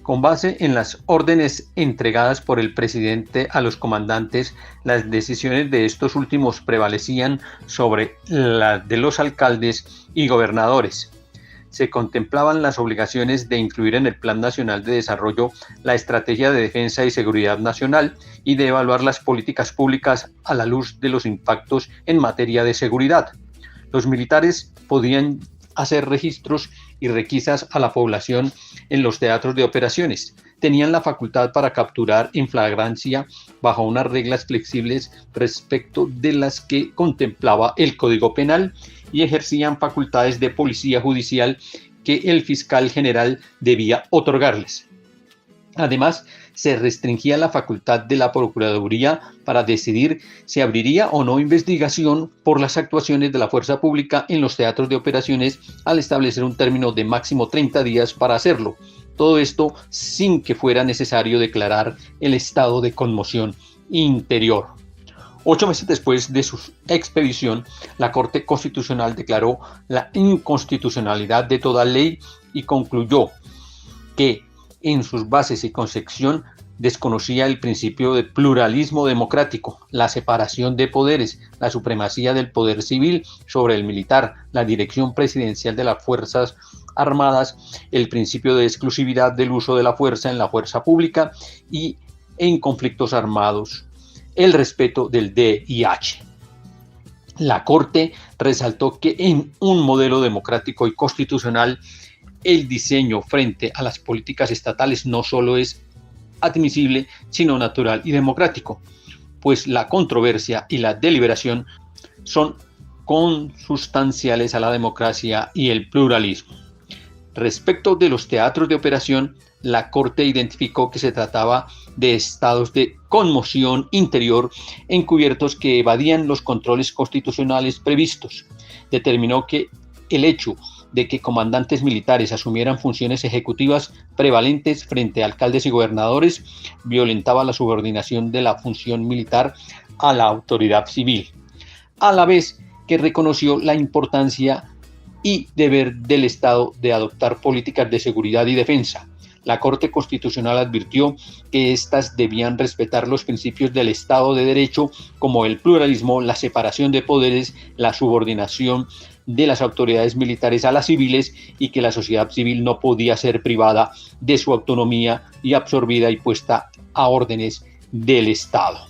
Con base en las órdenes entregadas por el presidente a los comandantes, las decisiones de estos últimos prevalecían sobre las de los alcaldes y gobernadores. Se contemplaban las obligaciones de incluir en el Plan Nacional de Desarrollo la Estrategia de Defensa y Seguridad Nacional y de evaluar las políticas públicas a la luz de los impactos en materia de seguridad. Los militares podían hacer registros y requisas a la población en los teatros de operaciones. Tenían la facultad para capturar en flagrancia bajo unas reglas flexibles respecto de las que contemplaba el Código Penal y ejercían facultades de policía judicial que el fiscal general debía otorgarles. Además, se restringía la facultad de la Procuraduría para decidir si abriría o no investigación por las actuaciones de la fuerza pública en los teatros de operaciones, al establecer un término de máximo 30 días para hacerlo. Todo esto sin que fuera necesario declarar el estado de conmoción interior. 8 meses después de su expedición, la Corte Constitucional declaró la inconstitucionalidad de toda ley y concluyó que en sus bases y concepción desconocía el principio de pluralismo democrático, la separación de poderes, la supremacía del poder civil sobre el militar, la dirección presidencial de las Fuerzas Armadas, el principio de exclusividad del uso de la fuerza en la fuerza pública y en conflictos armados, el respeto del DIH. La Corte resaltó que en un modelo democrático y constitucional, el diseño frente a las políticas estatales no solo es admisible, sino natural y democrático, pues la controversia y la deliberación son consustanciales a la democracia y el pluralismo. Respecto de los teatros de operación, la Corte identificó que se trataba de estados de conmoción interior encubiertos que evadían los controles constitucionales previstos. Determinó que el hecho de que comandantes militares asumieran funciones ejecutivas prevalentes frente a alcaldes y gobernadores violentaba la subordinación de la función militar a la autoridad civil, a la vez que reconoció la importancia y deber del Estado de adoptar políticas de seguridad y defensa. La Corte Constitucional advirtió que éstas debían respetar los principios del Estado de Derecho, como el pluralismo, la separación de poderes, la subordinación de las autoridades militares a las civiles, y que la sociedad civil no podía ser privada de su autonomía y absorbida y puesta a órdenes del Estado.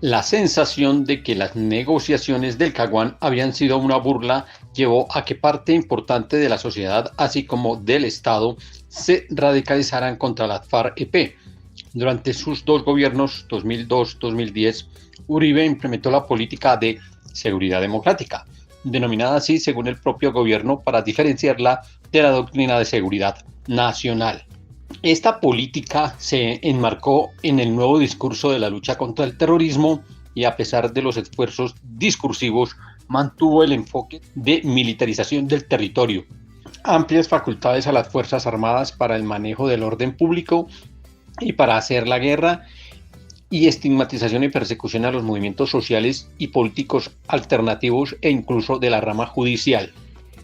La sensación de que las negociaciones del Caguán habían sido una burla llevó a que parte importante de la sociedad, así como del Estado, se radicalizaran contra la FARC-EP. Durante sus dos gobiernos, 2002-2010, Uribe implementó la política de seguridad democrática, denominada así según el propio gobierno para diferenciarla de la doctrina de seguridad nacional. Esta política se enmarcó en el nuevo discurso de la lucha contra el terrorismo y, a pesar de los esfuerzos discursivos, mantuvo el enfoque de militarización del territorio. amplias facultades a las Fuerzas Armadas para el manejo del orden público y para hacer la guerra, y estigmatización y persecución a los movimientos sociales y políticos alternativos e incluso de la rama judicial.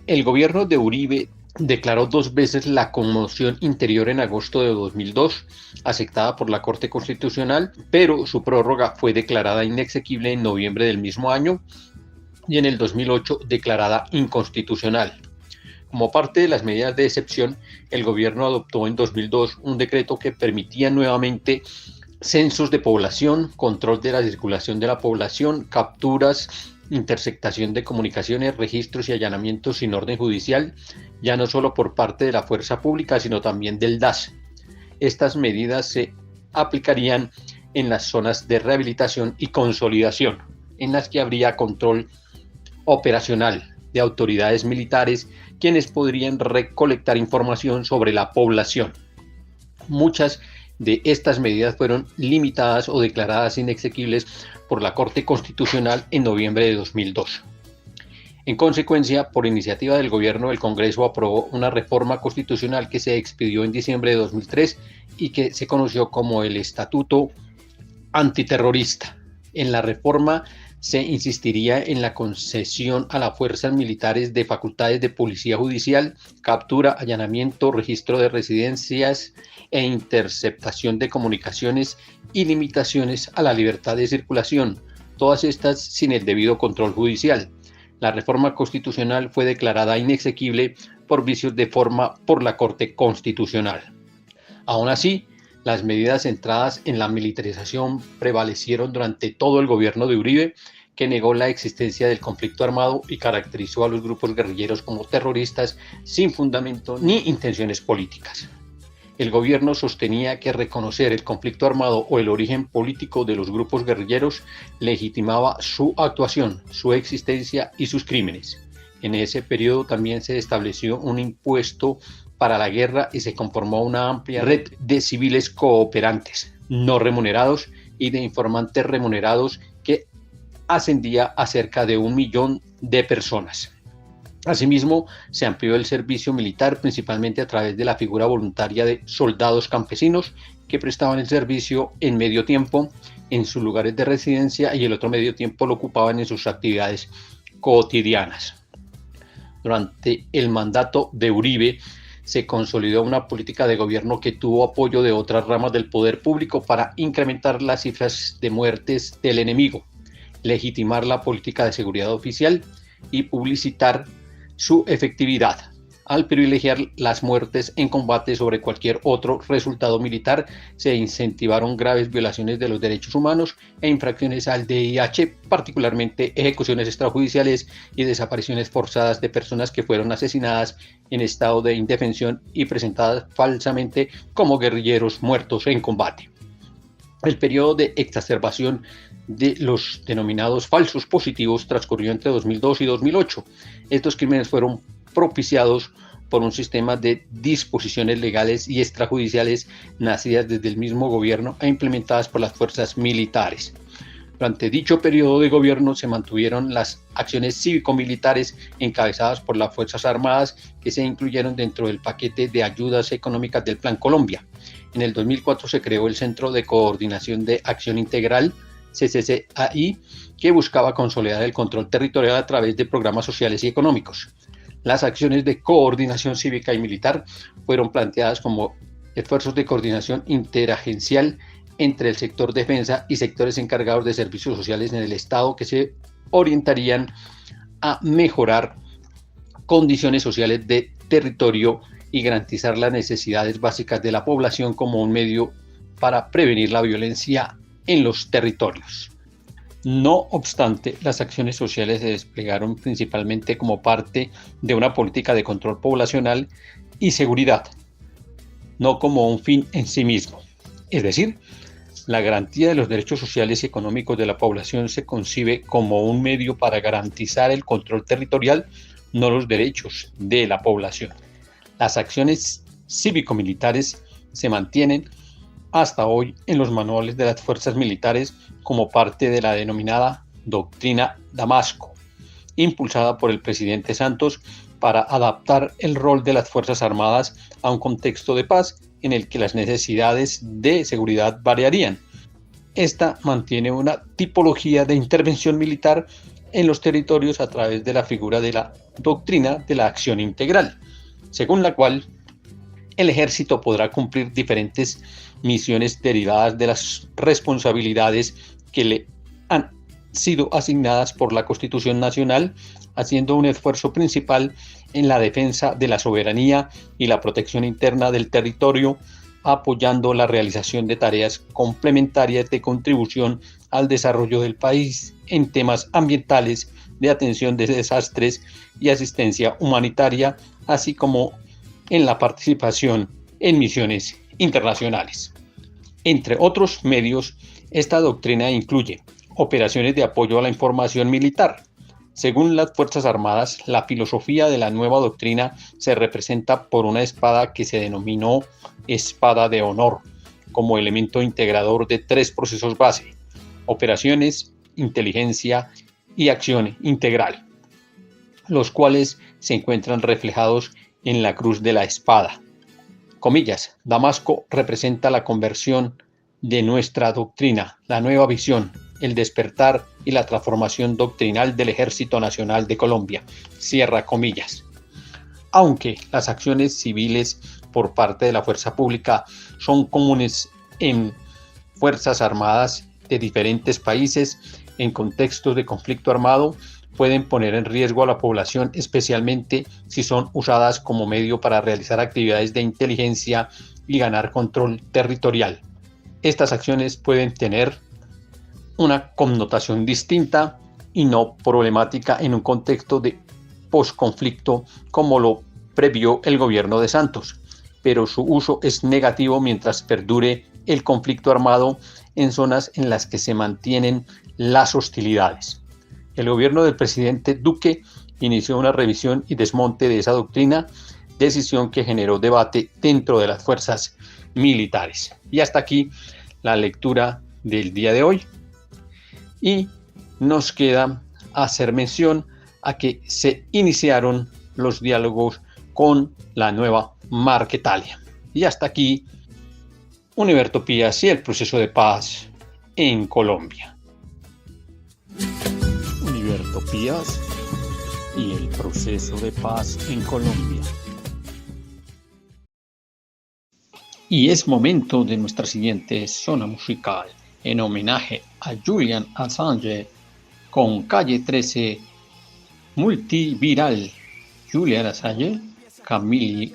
El gobierno de Uribe declaró 2 veces la conmoción interior en agosto de 2002, aceptada por la Corte Constitucional, pero su prórroga fue declarada inexequible en noviembre del mismo año y en el 2008 declarada inconstitucional. Como parte de las medidas de excepción, el gobierno adoptó en 2002 un decreto que permitía nuevamente censos de población, control de la circulación de la población, capturas, interceptación de comunicaciones, registros y allanamientos sin orden judicial, ya no solo por parte de la fuerza pública, sino también del DAS. Estas medidas se aplicarían en las zonas de rehabilitación y consolidación, en las que habría control operacional de autoridades militares, quienes podrían recolectar información sobre la población. Muchas de estas medidas fueron limitadas o declaradas inexequibles por la Corte Constitucional en noviembre de 2002. En consecuencia, por iniciativa del gobierno, el Congreso aprobó una reforma constitucional que se expidió en diciembre de 2003 y que se conoció como el Estatuto Antiterrorista. En la reforma se insistiría en la concesión a las fuerzas militares de facultades de policía judicial, captura, allanamiento, registro de residencias e interceptación de comunicaciones y limitaciones a la libertad de circulación, todas estas sin el debido control judicial. La reforma constitucional fue declarada inexequible por vicios de forma por la Corte Constitucional. Aún así, las medidas centradas en la militarización prevalecieron durante todo el gobierno de Uribe, que negó la existencia del conflicto armado y caracterizó a los grupos guerrilleros como terroristas sin fundamento ni intenciones políticas. El gobierno sostenía que reconocer el conflicto armado o el origen político de los grupos guerrilleros legitimaba su actuación, su existencia y sus crímenes. En ese periodo también se estableció un impuesto para la guerra y se conformó una amplia red de civiles cooperantes, no remunerados y de informantes remunerados que ascendía a cerca de 1 millón de personas. Asimismo, se amplió el servicio militar principalmente a través de la figura voluntaria de soldados campesinos que prestaban el servicio en medio tiempo en sus lugares de residencia y el otro medio tiempo lo ocupaban en sus actividades cotidianas. Durante el mandato de Uribe se consolidó una política de gobierno que tuvo apoyo de otras ramas del poder público para incrementar las cifras de muertes del enemigo, legitimar la política de seguridad oficial y publicitar su efectividad, al privilegiar las muertes en combate sobre cualquier otro resultado militar. Se incentivaron graves violaciones de los derechos humanos e infracciones al DIH, particularmente ejecuciones extrajudiciales y desapariciones forzadas de personas que fueron asesinadas en estado de indefensión y presentadas falsamente como guerrilleros muertos en combate. El periodo de exacerbación de los denominados falsos positivos transcurrió entre 2002 y 2008. Estos crímenes fueron propiciados por un sistema de disposiciones legales y extrajudiciales nacidas desde el mismo gobierno e implementadas por las fuerzas militares. Durante dicho periodo de gobierno se mantuvieron las acciones cívico-militares encabezadas por las Fuerzas Armadas, que se incluyeron dentro del paquete de ayudas económicas del Plan Colombia. En el 2004 se creó el Centro de Coordinación de Acción Integral, CCCAI, que buscaba consolidar el control territorial a través de programas sociales y económicos. Las acciones de coordinación cívica y militar fueron planteadas como esfuerzos de coordinación interagencial entre el sector defensa y sectores encargados de servicios sociales en el Estado, que se orientarían a mejorar condiciones sociales de territorio y garantizar las necesidades básicas de la población como un medio para prevenir la violencia en los territorios. No obstante, las acciones sociales se desplegaron principalmente como parte de una política de control poblacional y seguridad, no como un fin en sí mismo. Es decir, la garantía de los derechos sociales y económicos de la población se concibe como un medio para garantizar el control territorial, no los derechos de la población. Las acciones cívico-militares se mantienen hasta hoy en los manuales de las fuerzas militares como parte de la denominada Doctrina Damasco, impulsada por el presidente Santos, para adaptar el rol de las Fuerzas Armadas a un contexto de paz en el que las necesidades de seguridad variarían. Esta mantiene una tipología de intervención militar en los territorios a través de la figura de la doctrina de la acción integral, según la cual el ejército podrá cumplir diferentes misiones derivadas de las responsabilidades que le han sido asignadas por la Constitución Nacional, haciendo un esfuerzo principal en la defensa de la soberanía y la protección interna del territorio, apoyando la realización de tareas complementarias de contribución al desarrollo del país en temas ambientales, de atención de desastres y asistencia humanitaria, así como en la participación en misiones internacionales. Entre otros medios, esta doctrina incluye operaciones de apoyo a la información militar. Según las Fuerzas Armadas, la filosofía de la nueva doctrina se representa por una espada que se denominó espada de honor, como elemento integrador de 3 procesos base: operaciones, inteligencia y acción integral, los cuales se encuentran reflejados en la cruz de la espada. Comillas, Damasco representa la conversión de nuestra doctrina, la nueva visión, el despertar y la transformación doctrinal del Ejército Nacional de Colombia. Cierra comillas. Aunque las acciones civiles por parte de la fuerza pública son comunes en fuerzas armadas de diferentes países, en contextos de conflicto armado, pueden poner en riesgo a la población, especialmente si son usadas como medio para realizar actividades de inteligencia y ganar control territorial. Estas acciones pueden tener una connotación distinta y no problemática en un contexto de posconflicto como lo previó el gobierno de Santos, pero su uso es negativo mientras perdure el conflicto armado en zonas en las que se mantienen las hostilidades. El gobierno del presidente Duque inició una revisión y desmonte de esa doctrina, decisión que generó debate dentro de las fuerzas militares. Y hasta aquí la lectura del día de hoy. Y nos queda hacer mención a que se iniciaron los diálogos con la nueva Marquetalia. Y hasta aquí, Univertopías y el proceso de paz en Colombia. Univertopías y el proceso de paz en Colombia. Y es momento de nuestra siguiente zona musical, en homenaje a Julian Assange, con Calle 13 Multiviral. Julian Assange, Camille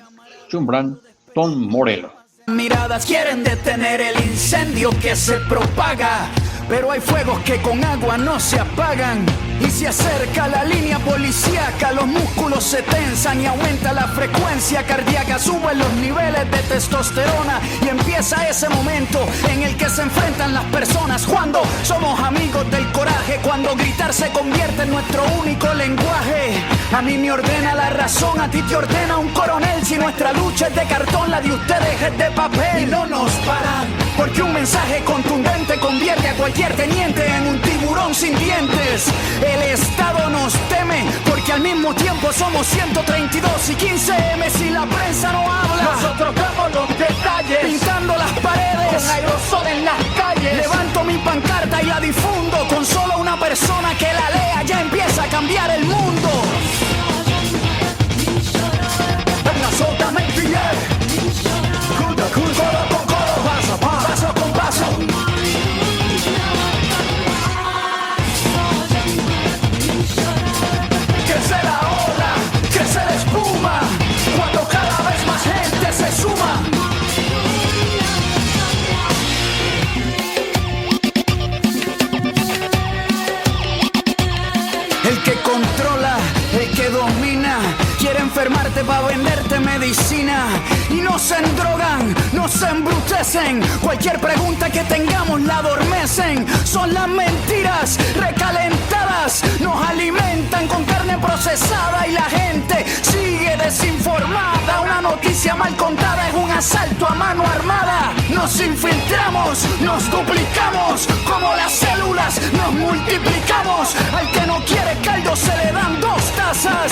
Chumbran, Tom Morello. Miradas quieren detener el incendio que se propaga, pero hay fuegos que con agua no se apagan. Y se acerca la línea policíaca, los músculos se tensan y aumenta la frecuencia cardíaca, suben los niveles de testosterona y empieza ese momento en el que se enfrentan las personas. Cuando somos amigos del coraje, cuando gritar se convierte en nuestro único lenguaje. A mí me ordena la razón, a ti te ordena un coronel. Si nuestra lucha es de cartón, la de ustedes es de papel. Y no nos paran, porque un mensaje contundente convierte a cualquier teniente en un tiburón sin dientes. El Estado nos teme, porque al mismo tiempo somos 132 y 15M. Si la prensa no habla, nosotros vemos los detalles, pintando las paredes con aerosol en las calles. Levanto mi pancarta y la difundo, con solo una persona que la lea ya empieza a cambiar el mundo. Absolutamente bien. Codo con codo, paso con paso. Crece la ola, crece la espuma, cuando cada vez más gente se suma. El que controla, el que domina, quiere enfermarte para venderte medicina. Y no se endrogan, no se embrutecen, cualquier pregunta que tengamos la adormecen. Son las mentiras recalentadas, nos alimentan con carne procesada y la gente sigue desinformada. Una noticia mal contada es un asalto a mano armada. No nos infiltramos, nos duplicamos, como las células nos multiplicamos. Al que no quiere caldo se le dan 2 tazas.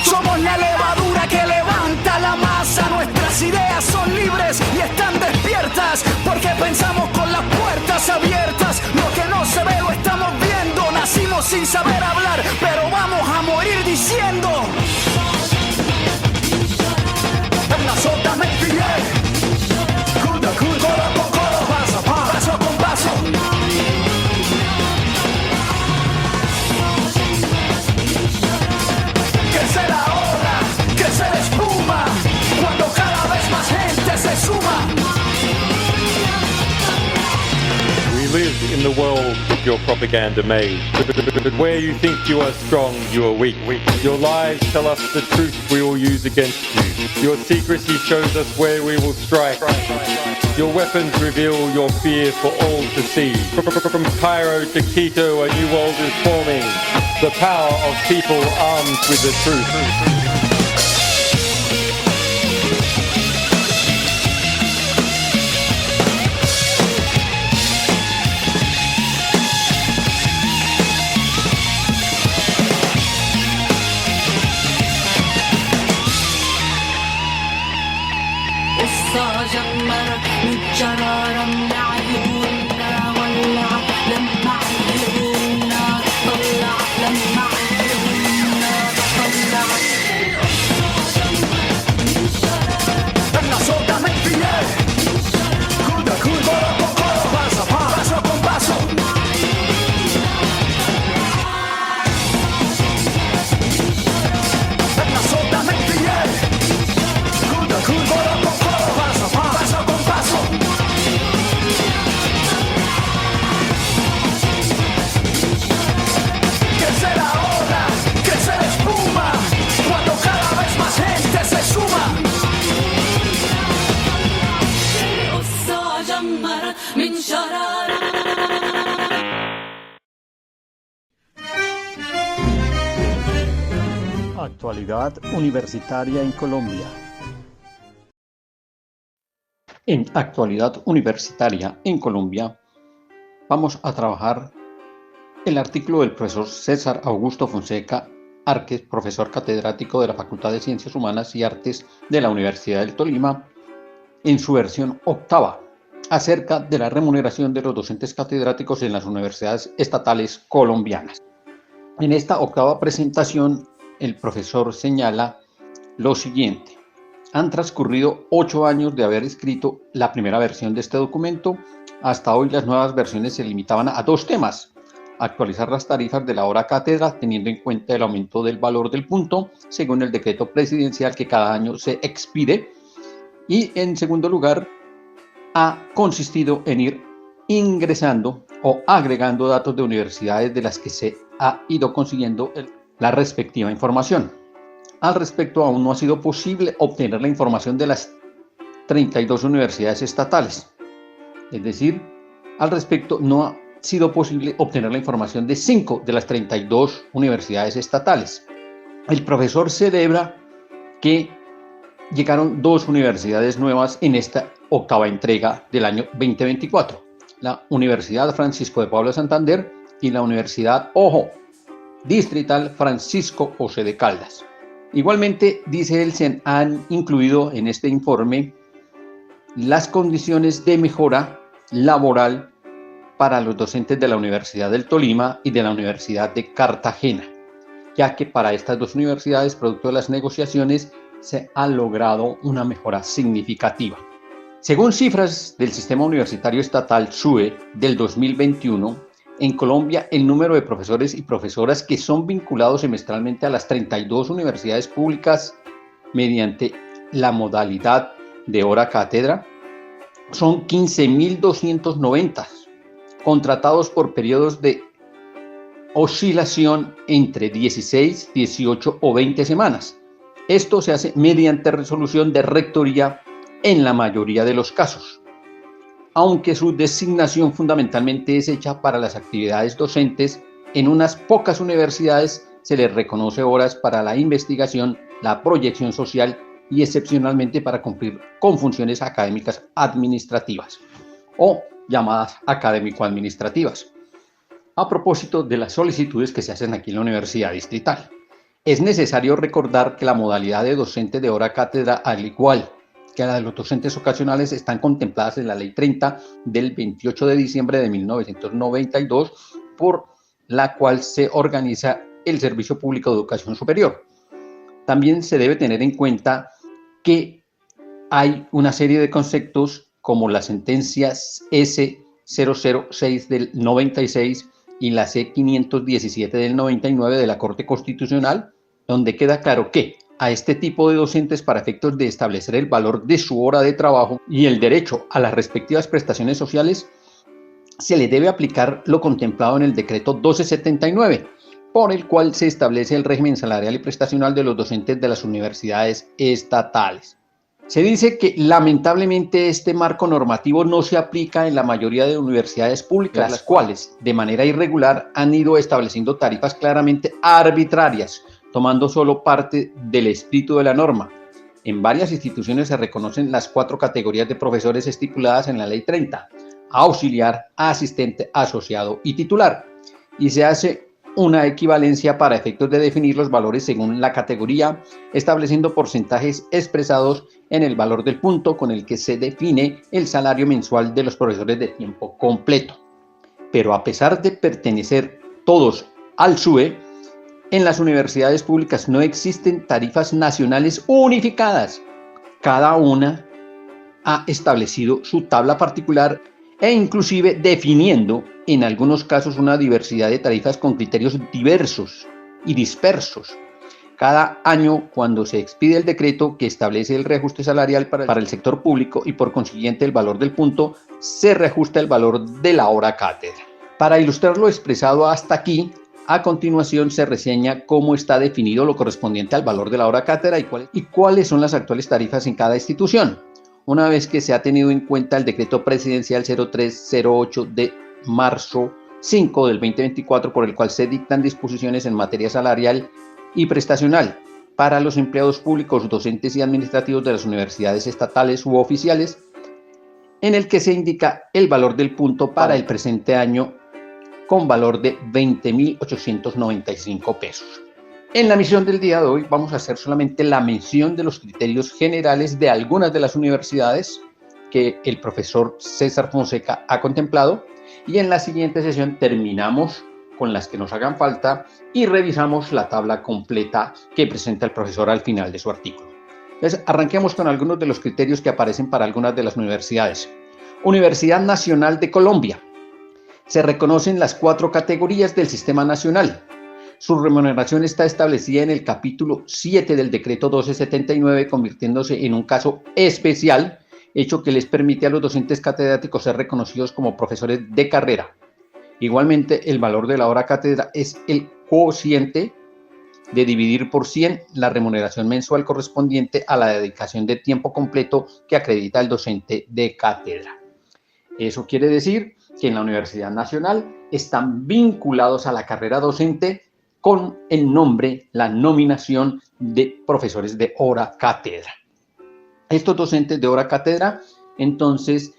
Somos la levadura que levanta la masa. Nuestras ideas son libres y están despiertas, porque pensamos con las puertas abiertas. Lo que no se ve lo estamos viendo. Nacimos sin saber hablar, pero vamos a morir diciendo. En la sota me pillé, codo con codo, paso con paso. Crece la ola, crece la espuma, cuando cada vez más gente se suma. We live in the world of your propaganda maze. But where you think you are strong, you are weak. Your lies tell us the truth we will use against you. Your secrecy shows us where we will strike. Your weapons reveal your fear for all to see. From Cairo to Quito, a new world is forming. The power of people armed with the truth. Actualidad universitaria en Colombia. En Actualidad Universitaria en Colombia vamos a trabajar el artículo del profesor César Augusto Fonseca Árquez, profesor catedrático de la Facultad de Ciencias Humanas y Artes de la Universidad del Tolima, en su versión 8ª, acerca de la remuneración de los docentes catedráticos en las universidades estatales colombianas. En esta 8ª presentación, el profesor señala lo siguiente: han transcurrido 8 años de haber escrito la primera versión de este documento. Hasta hoy las nuevas versiones se limitaban a 2 temas: actualizar las tarifas de la hora cátedra teniendo en cuenta el aumento del valor del punto según el decreto presidencial que cada año se expide, y en segundo lugar ha consistido en ir ingresando o agregando datos de universidades de las que se ha ido consiguiendo la respectiva información. Al respecto, aún no ha sido posible obtener la información de las 32 universidades estatales. Es decir, al respecto no ha sido posible obtener la información de 5 de las 32 universidades estatales. El profesor celebra que llegaron 2 universidades nuevas en esta 8ª entrega del año 2024. La Universidad Francisco de Paula Santander y la Universidad Distrital Francisco José de Caldas. Igualmente, dice él, se han incluido en este informe las condiciones de mejora laboral para los docentes de la Universidad del Tolima y de la Universidad de Cartagena, ya que para estas 2 universidades, producto de las negociaciones, se ha logrado una mejora significativa. Según cifras del Sistema Universitario Estatal SUE del 2021, en Colombia, el número de profesores y profesoras que son vinculados semestralmente a las 32 universidades públicas mediante la modalidad de hora cátedra son 15.290, contratados por periodos de oscilación entre 16, 18 o 20 semanas. Esto se hace mediante resolución de rectoría en la mayoría de los casos, aunque su designación fundamentalmente es hecha para las actividades docentes. En unas pocas universidades se les reconoce horas para la investigación, la proyección social y excepcionalmente para cumplir con funciones académicas administrativas. o llamadas académico-administrativas. A propósito de las solicitudes que se hacen aquí en la Universidad Distrital, es necesario recordar que la modalidad de docente de hora cátedra, al igual que la de los docentes ocasionales, están contempladas en la Ley 30 del 28 de diciembre de 1992, por la cual se organiza el Servicio Público de Educación Superior. También se debe tener en cuenta que hay una serie de conceptos como las sentencias S006 del 96 y la C517 del 99 de la Corte Constitucional, donde queda claro que a este tipo de docentes, para efectos de establecer el valor de su hora de trabajo y el derecho a las respectivas prestaciones sociales, se le debe aplicar lo contemplado en el decreto 1279, por el cual se establece el régimen salarial y prestacional de los docentes de las universidades estatales. Se dice que lamentablemente este marco normativo no se aplica en la mayoría de universidades públicas, las cuales de manera irregular han ido estableciendo tarifas claramente arbitrarias, tomando solo parte del espíritu de la norma. En varias instituciones se reconocen las 4 categorías de profesores estipuladas en la Ley 30: auxiliar, asistente, asociado y titular, y se hace una equivalencia para efectos de definir los valores según la categoría, estableciendo porcentajes expresados en el valor del punto con el que se define el salario mensual de los profesores de tiempo completo. Pero a pesar de pertenecer todos al SUE, en las universidades públicas no existen tarifas nacionales unificadas. Cada una ha establecido su tabla particular e inclusive definiendo en algunos casos una diversidad de tarifas con criterios diversos y dispersos. Cada año, cuando se expide el decreto que establece el reajuste salarial para el sector público y por consiguiente el valor del punto, se reajusta el valor de la hora cátedra. Para ilustrar lo expresado hasta aquí, a continuación se reseña cómo está definido lo correspondiente al valor de la hora cátedra y cuáles son las actuales tarifas en cada institución, una vez que se ha tenido en cuenta el decreto presidencial 0308 de marzo 5 del 2024, por el cual se dictan disposiciones en materia salarial y prestacional para los empleados públicos, docentes y administrativos de las universidades estatales u oficiales, en el que se indica el valor del punto para el presente año con valor de 20.895 pesos. En la misión del día de hoy vamos a hacer solamente la mención de los criterios generales de algunas de las universidades que el profesor César Fonseca ha contemplado, y en la siguiente sesión terminamos con las que nos hagan falta y revisamos la tabla completa que presenta el profesor al final de su artículo. Entonces, arranquemos con algunos de los criterios que aparecen para algunas de las universidades. Universidad Nacional de Colombia. Se reconocen las 4 categorías del Sistema Nacional. Su remuneración está establecida en el capítulo 7 del decreto 1279, convirtiéndose en un caso especial, hecho que les permite a los docentes catedráticos ser reconocidos como profesores de carrera. Igualmente, el valor de la hora cátedra es el cociente de dividir por 100 la remuneración mensual correspondiente a la dedicación de tiempo completo que acredita el docente de cátedra. Eso quiere decir que en la Universidad Nacional están vinculados a la carrera docente con el nombre, la nominación de profesores de hora cátedra. Estos docentes de hora cátedra, entonces,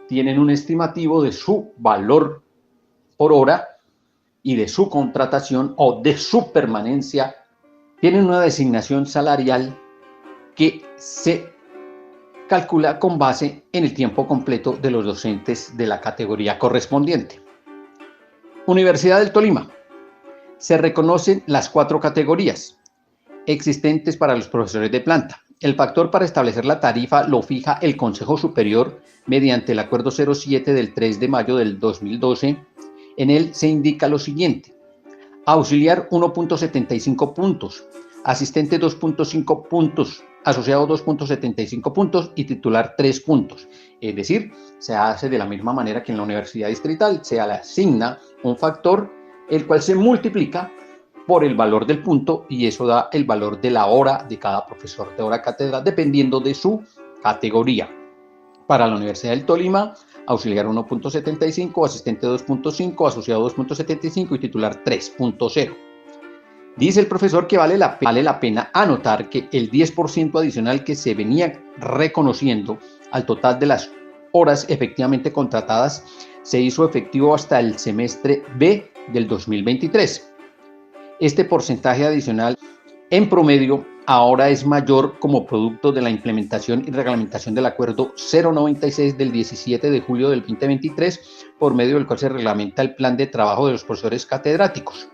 tienen un estimativo de su valor por hora y de su contratación o de su permanencia. Tienen una designación salarial que se calcula con base en el tiempo completo de los docentes de la categoría correspondiente. Universidad del Tolima. Se reconocen las 4 categorías existentes para los profesores de planta. El factor para establecer la tarifa lo fija el Consejo Superior mediante el Acuerdo 07 del 3 de mayo del 2012. En él se indica lo siguiente: auxiliar 1.75 puntos, asistente 2.5 puntos, asociado 2.75 puntos y titular 3 puntos. Es decir, se hace de la misma manera que en la Universidad Distrital, se le asigna un factor el cual se multiplica por el valor del punto y eso da el valor de la hora de cada profesor de hora cátedra dependiendo de su categoría. Para la Universidad del Tolima, auxiliar 1.75, asistente 2.5, asociado 2.75 y titular 3.0. Dice el profesor que vale la pena anotar que el 10% adicional que se venía reconociendo al total de las horas efectivamente contratadas se hizo efectivo hasta el semestre B del 2023. Este porcentaje adicional en promedio ahora es mayor como producto de la implementación y reglamentación del Acuerdo 096 del 17 de julio del 2023, por medio del cual se reglamenta el plan de trabajo de los profesores catedráticos.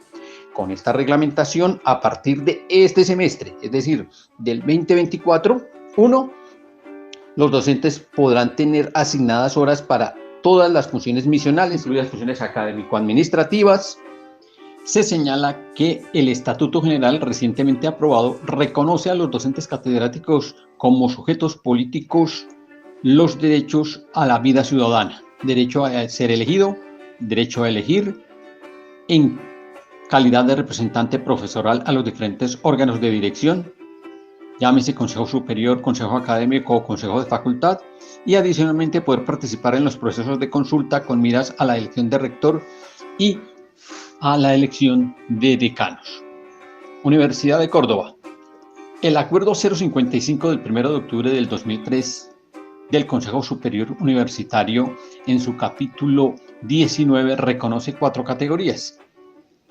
Con esta reglamentación, a partir de este semestre, es decir, del 2024, los docentes podrán tener asignadas horas para todas las funciones misionales, incluidas funciones académico-administrativas. Se señala que el Estatuto General recientemente aprobado reconoce a los docentes catedráticos como sujetos políticos los derechos a la vida ciudadana, derecho a ser elegido, derecho a elegir en calidad de representante profesoral a los diferentes órganos de dirección, llámese Consejo Superior, Consejo Académico o Consejo de Facultad, y adicionalmente poder participar en los procesos de consulta con miras a la elección de rector y a la elección de decanos. Universidad de Córdoba. El Acuerdo 055 del 1 de octubre del 2003 del Consejo Superior Universitario, en su capítulo 19, reconoce 4 categorías: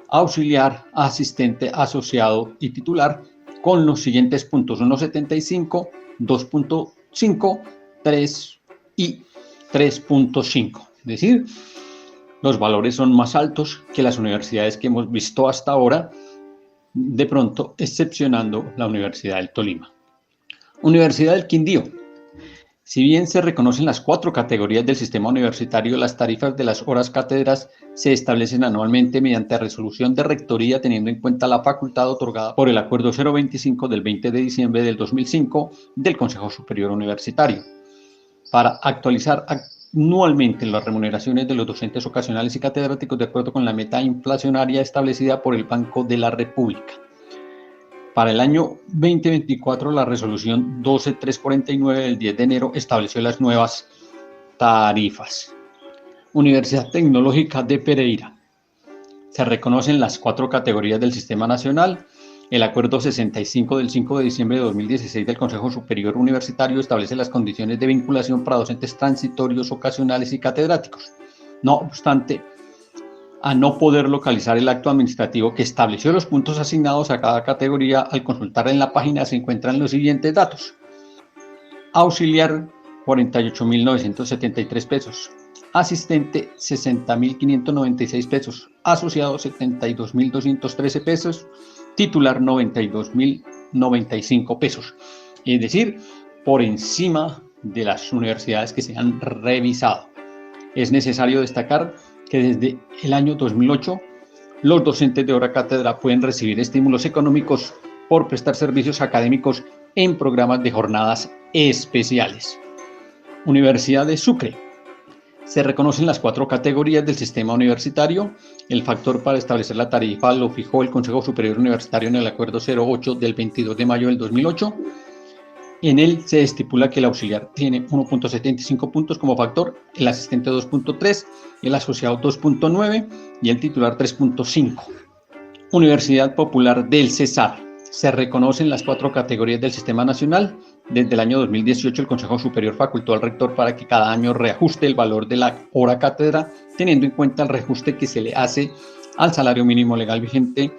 auxiliar, asistente, asociado y titular, con los siguientes puntos: 1.75, 2.5, 3 y 3.5. Es decir, los valores son más altos que las universidades que hemos visto hasta ahora, de pronto excepcionando la Universidad del Tolima. Universidad del Quindío. Si bien se reconocen las 4 categorías del sistema universitario, las tarifas de las horas cátedras se establecen anualmente mediante resolución de rectoría, teniendo en cuenta la facultad otorgada por el Acuerdo 025 del 20 de diciembre del 2005 del Consejo Superior Universitario. Para actualizar anualmente las remuneraciones de los docentes ocasionales y catedráticos de acuerdo con la meta inflacionaria establecida por el Banco de la República. Para el año 2024, la resolución 12349 del 10 de enero estableció las nuevas tarifas. Universidad Tecnológica de Pereira. Se reconocen las 4 categorías del Sistema Nacional. El Acuerdo 65 del 5 de diciembre de 2016 del Consejo Superior Universitario establece las condiciones de vinculación para docentes transitorios, ocasionales y catedráticos. No obstante, a no poder localizar el acto administrativo que estableció los puntos asignados a cada categoría, al consultar en la página se encuentran los siguientes datos: auxiliar, 48.973 pesos, asistente, 60.596 pesos, asociado, 72.213 pesos, titular, 92.095 pesos. Es decir, por encima de las universidades que se han revisado. Es necesario destacar que desde el año 2008 los docentes de hora cátedra pueden recibir estímulos económicos por prestar servicios académicos en programas de jornadas especiales. Universidad de Sucre. Se reconocen las 4 categorías del sistema universitario. El factor para establecer la tarifa lo fijó el Consejo Superior Universitario en el Acuerdo 08 del 22 de mayo del 2008. En él se estipula que el auxiliar tiene 1.75 puntos como factor, el asistente 2.3, el asociado 2.9 y el titular 3.5. Universidad Popular del Cesar. Se reconocen las 4 categorías del Sistema Nacional. Desde el año 2018 el Consejo Superior facultó al rector para que cada año reajuste el valor de la hora cátedra, teniendo en cuenta el reajuste que se le hace al salario mínimo legal vigente,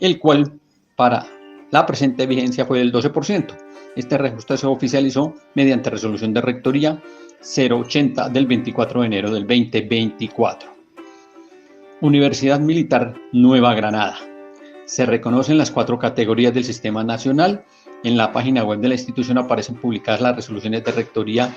el cual para la presente vigencia fue del 12%. Este reajuste se oficializó mediante resolución de rectoría 080 del 24 de enero del 2024. Universidad Militar Nueva Granada. Se reconocen las 4 categorías del Sistema Nacional. En la página web de la institución aparecen publicadas las resoluciones de rectoría,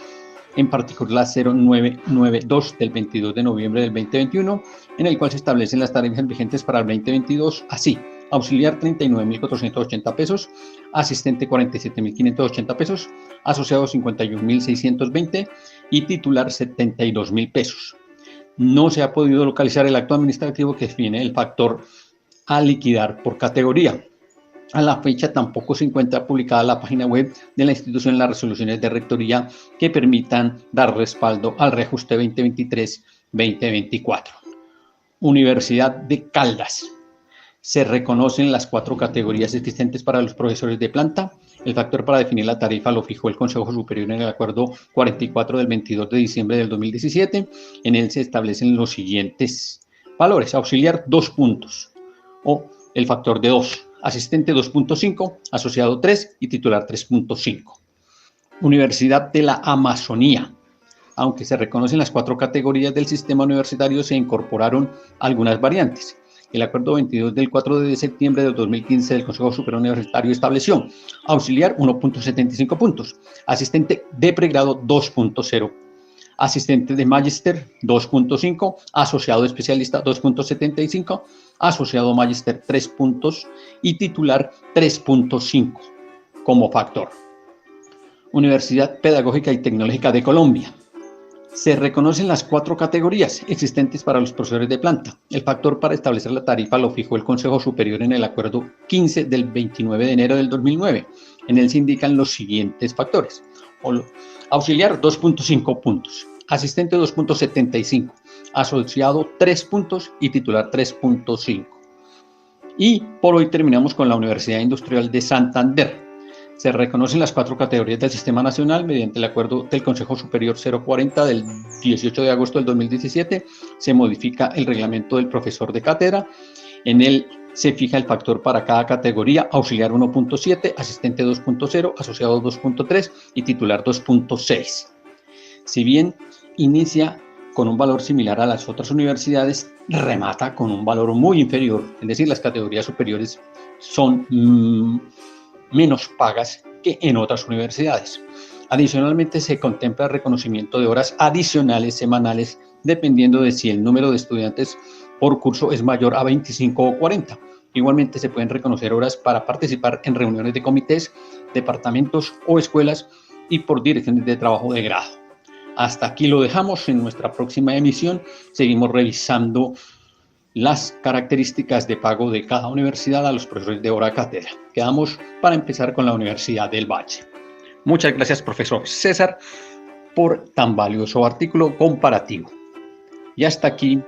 en particular la 0992 del 22 de noviembre del 2021, en el cual se establecen las tarifas vigentes para el 2022, así: auxiliar 39.480 pesos, asistente 47.580 pesos, asociado 51.620 y titular 72.000 pesos. No se ha podido localizar el acto administrativo que define el factor a liquidar por categoría. A la fecha tampoco se encuentra publicada la página web de la institución las resoluciones de rectoría que permitan dar respaldo al reajuste 2023-2024. Universidad de Caldas. Se reconocen las 4 categorías existentes para los profesores de planta. El factor para definir la tarifa lo fijó el Consejo Superior en el Acuerdo 44 del 22 de diciembre del 2017. En él se establecen los siguientes valores. Auxiliar 2 puntos o el factor de 2. Asistente 2.5, asociado 3 y titular 3.5. Universidad de la Amazonía. Aunque se reconocen las 4 categorías del sistema universitario, se incorporaron algunas variantes. El Acuerdo 22 del 4 de septiembre del 2015 del Consejo Superior Universitario estableció auxiliar 1.75 puntos, asistente de pregrado 2.0, asistente de magíster 2.5, asociado especialista 2.75, asociado magíster 3 puntos y titular 3.5 como factor. Universidad Pedagógica y Tecnológica de Colombia. Se reconocen las 4 categorías existentes para los profesores de planta. El factor para establecer la tarifa lo fijó el Consejo Superior en el Acuerdo 15 del 29 de enero del 2009. En él se indican los siguientes factores. Auxiliar 2.5 puntos, asistente 2.75, asociado 3 puntos y titular 3.5. Y por hoy terminamos con la Universidad Industrial de Santander. Se reconocen las 4 categorías del Sistema Nacional mediante el Acuerdo del Consejo Superior 040 del 18 de agosto del 2017. Se modifica el reglamento del profesor de cátedra. En él se fija el factor para cada categoría: auxiliar 1.7, asistente 2.0, asociado 2.3 y titular 2.6. Si bien inicia con un valor similar a las otras universidades, remata con un valor muy inferior, es decir, las categorías superiores son menos pagas que en otras universidades. Adicionalmente, se contempla el reconocimiento de horas adicionales semanales dependiendo de si el número de estudiantes por curso es mayor a 25 o 40. Igualmente, se pueden reconocer horas para participar en reuniones de comités, departamentos o escuelas y por direcciones de trabajo de grado. Hasta aquí lo dejamos. En nuestra próxima emisión seguimos revisando las características de pago de cada universidad a los profesores de hora cátedra. Quedamos para empezar con la Universidad del Valle. Muchas gracias, profesor César, por tan valioso artículo comparativo. Y hasta aquí,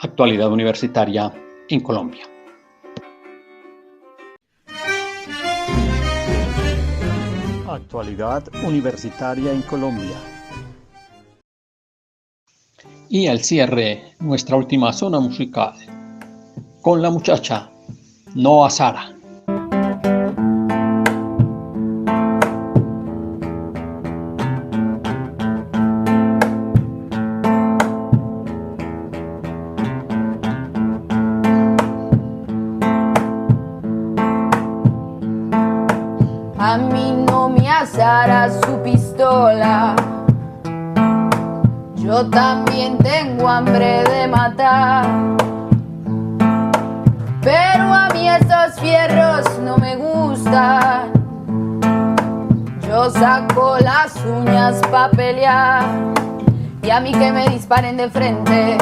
actualidad universitaria en Colombia. Actualidad universitaria en Colombia. Y al cierre, nuestra última zona musical, con la muchacha Noa Sara. A mí no me asara su pistola. Yo también tengo hambre de matar, pero a mí esos fierros no me gustan. Yo saco las uñas pa' pelear, y a mí que me disparen de frente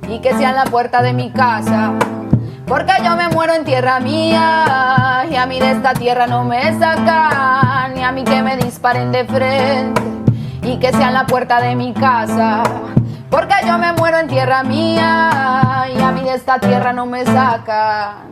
y que sea en la puerta de mi casa, porque yo me muero en tierra mía y a mí de esta tierra no me sacan. Y a mí que me disparen de frente y que sea en la puerta de mi casa, porque yo me muero en tierra mía y a mí de esta tierra no me sacan.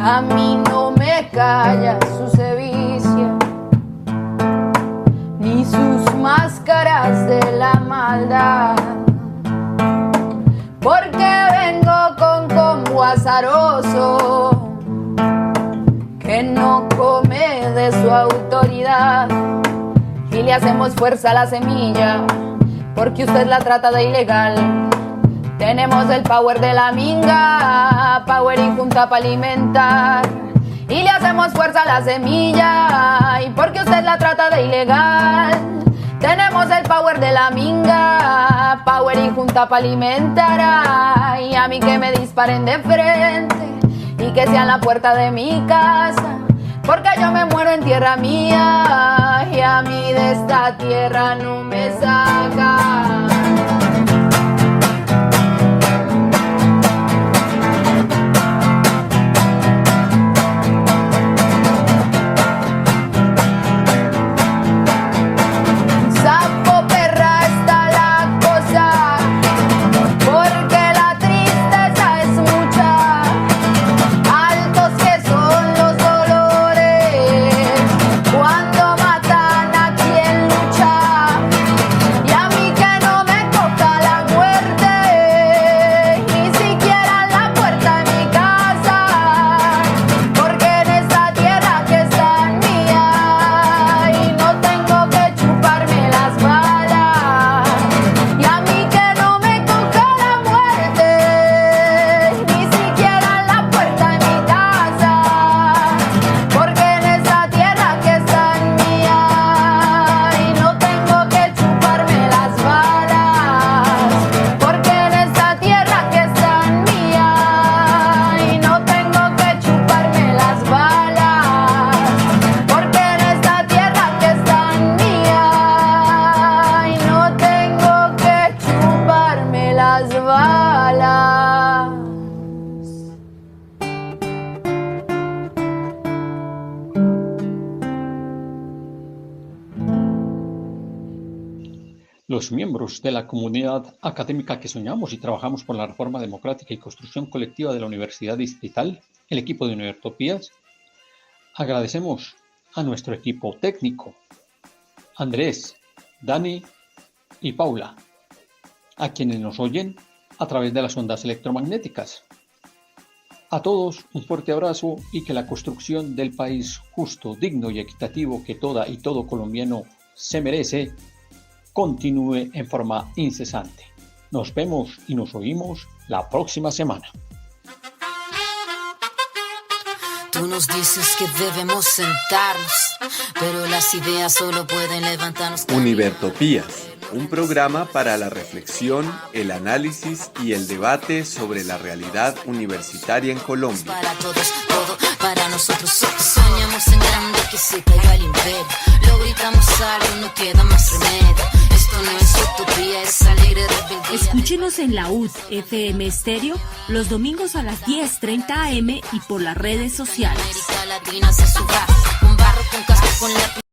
A mí no me calla su sevicia, ni sus máscaras de la maldad, porque vengo con combo azaroso, que no come de su autoridad, y le hacemos fuerza a la semilla, porque usted la trata de ilegal. Tenemos el power de la minga, power y junta para alimentar, y le hacemos fuerza a la semilla, y porque usted la trata de ilegal. Tenemos el power de la minga, power y junta para alimentar, y a mí que me disparen de frente y que sea en la puerta de mi casa, porque yo me muero en tierra mía y a mí de esta tierra no me saca. Los miembros de la comunidad académica que soñamos y trabajamos por la reforma democrática y construcción colectiva de la Universidad Distrital, el equipo de Univertopías, agradecemos a nuestro equipo técnico, Andrés, Dani y Paula, a quienes nos oyen a través de las ondas electromagnéticas. A todos un fuerte abrazo y que la construcción del país justo, digno y equitativo que toda y todo colombiano se merece continúe en forma incesante. Nos vemos y nos oímos la próxima semana. Tú nos dices que debemos sentarnos, pero las ideas solo pueden levantarnos. Univertopías, un programa para la reflexión, el análisis y el debate sobre la realidad universitaria en Colombia. Para todos, todo para nosotros. Soñamos en grande que se caiga el imperio. Lo gritamos algo, no queda más remedio. Esto no es utopía, es alegre rebeldía. Escúchenos en la UD FM Estéreo los domingos a las 10:30 am y por las redes sociales. América Latina se suba, con barro, con casco, con la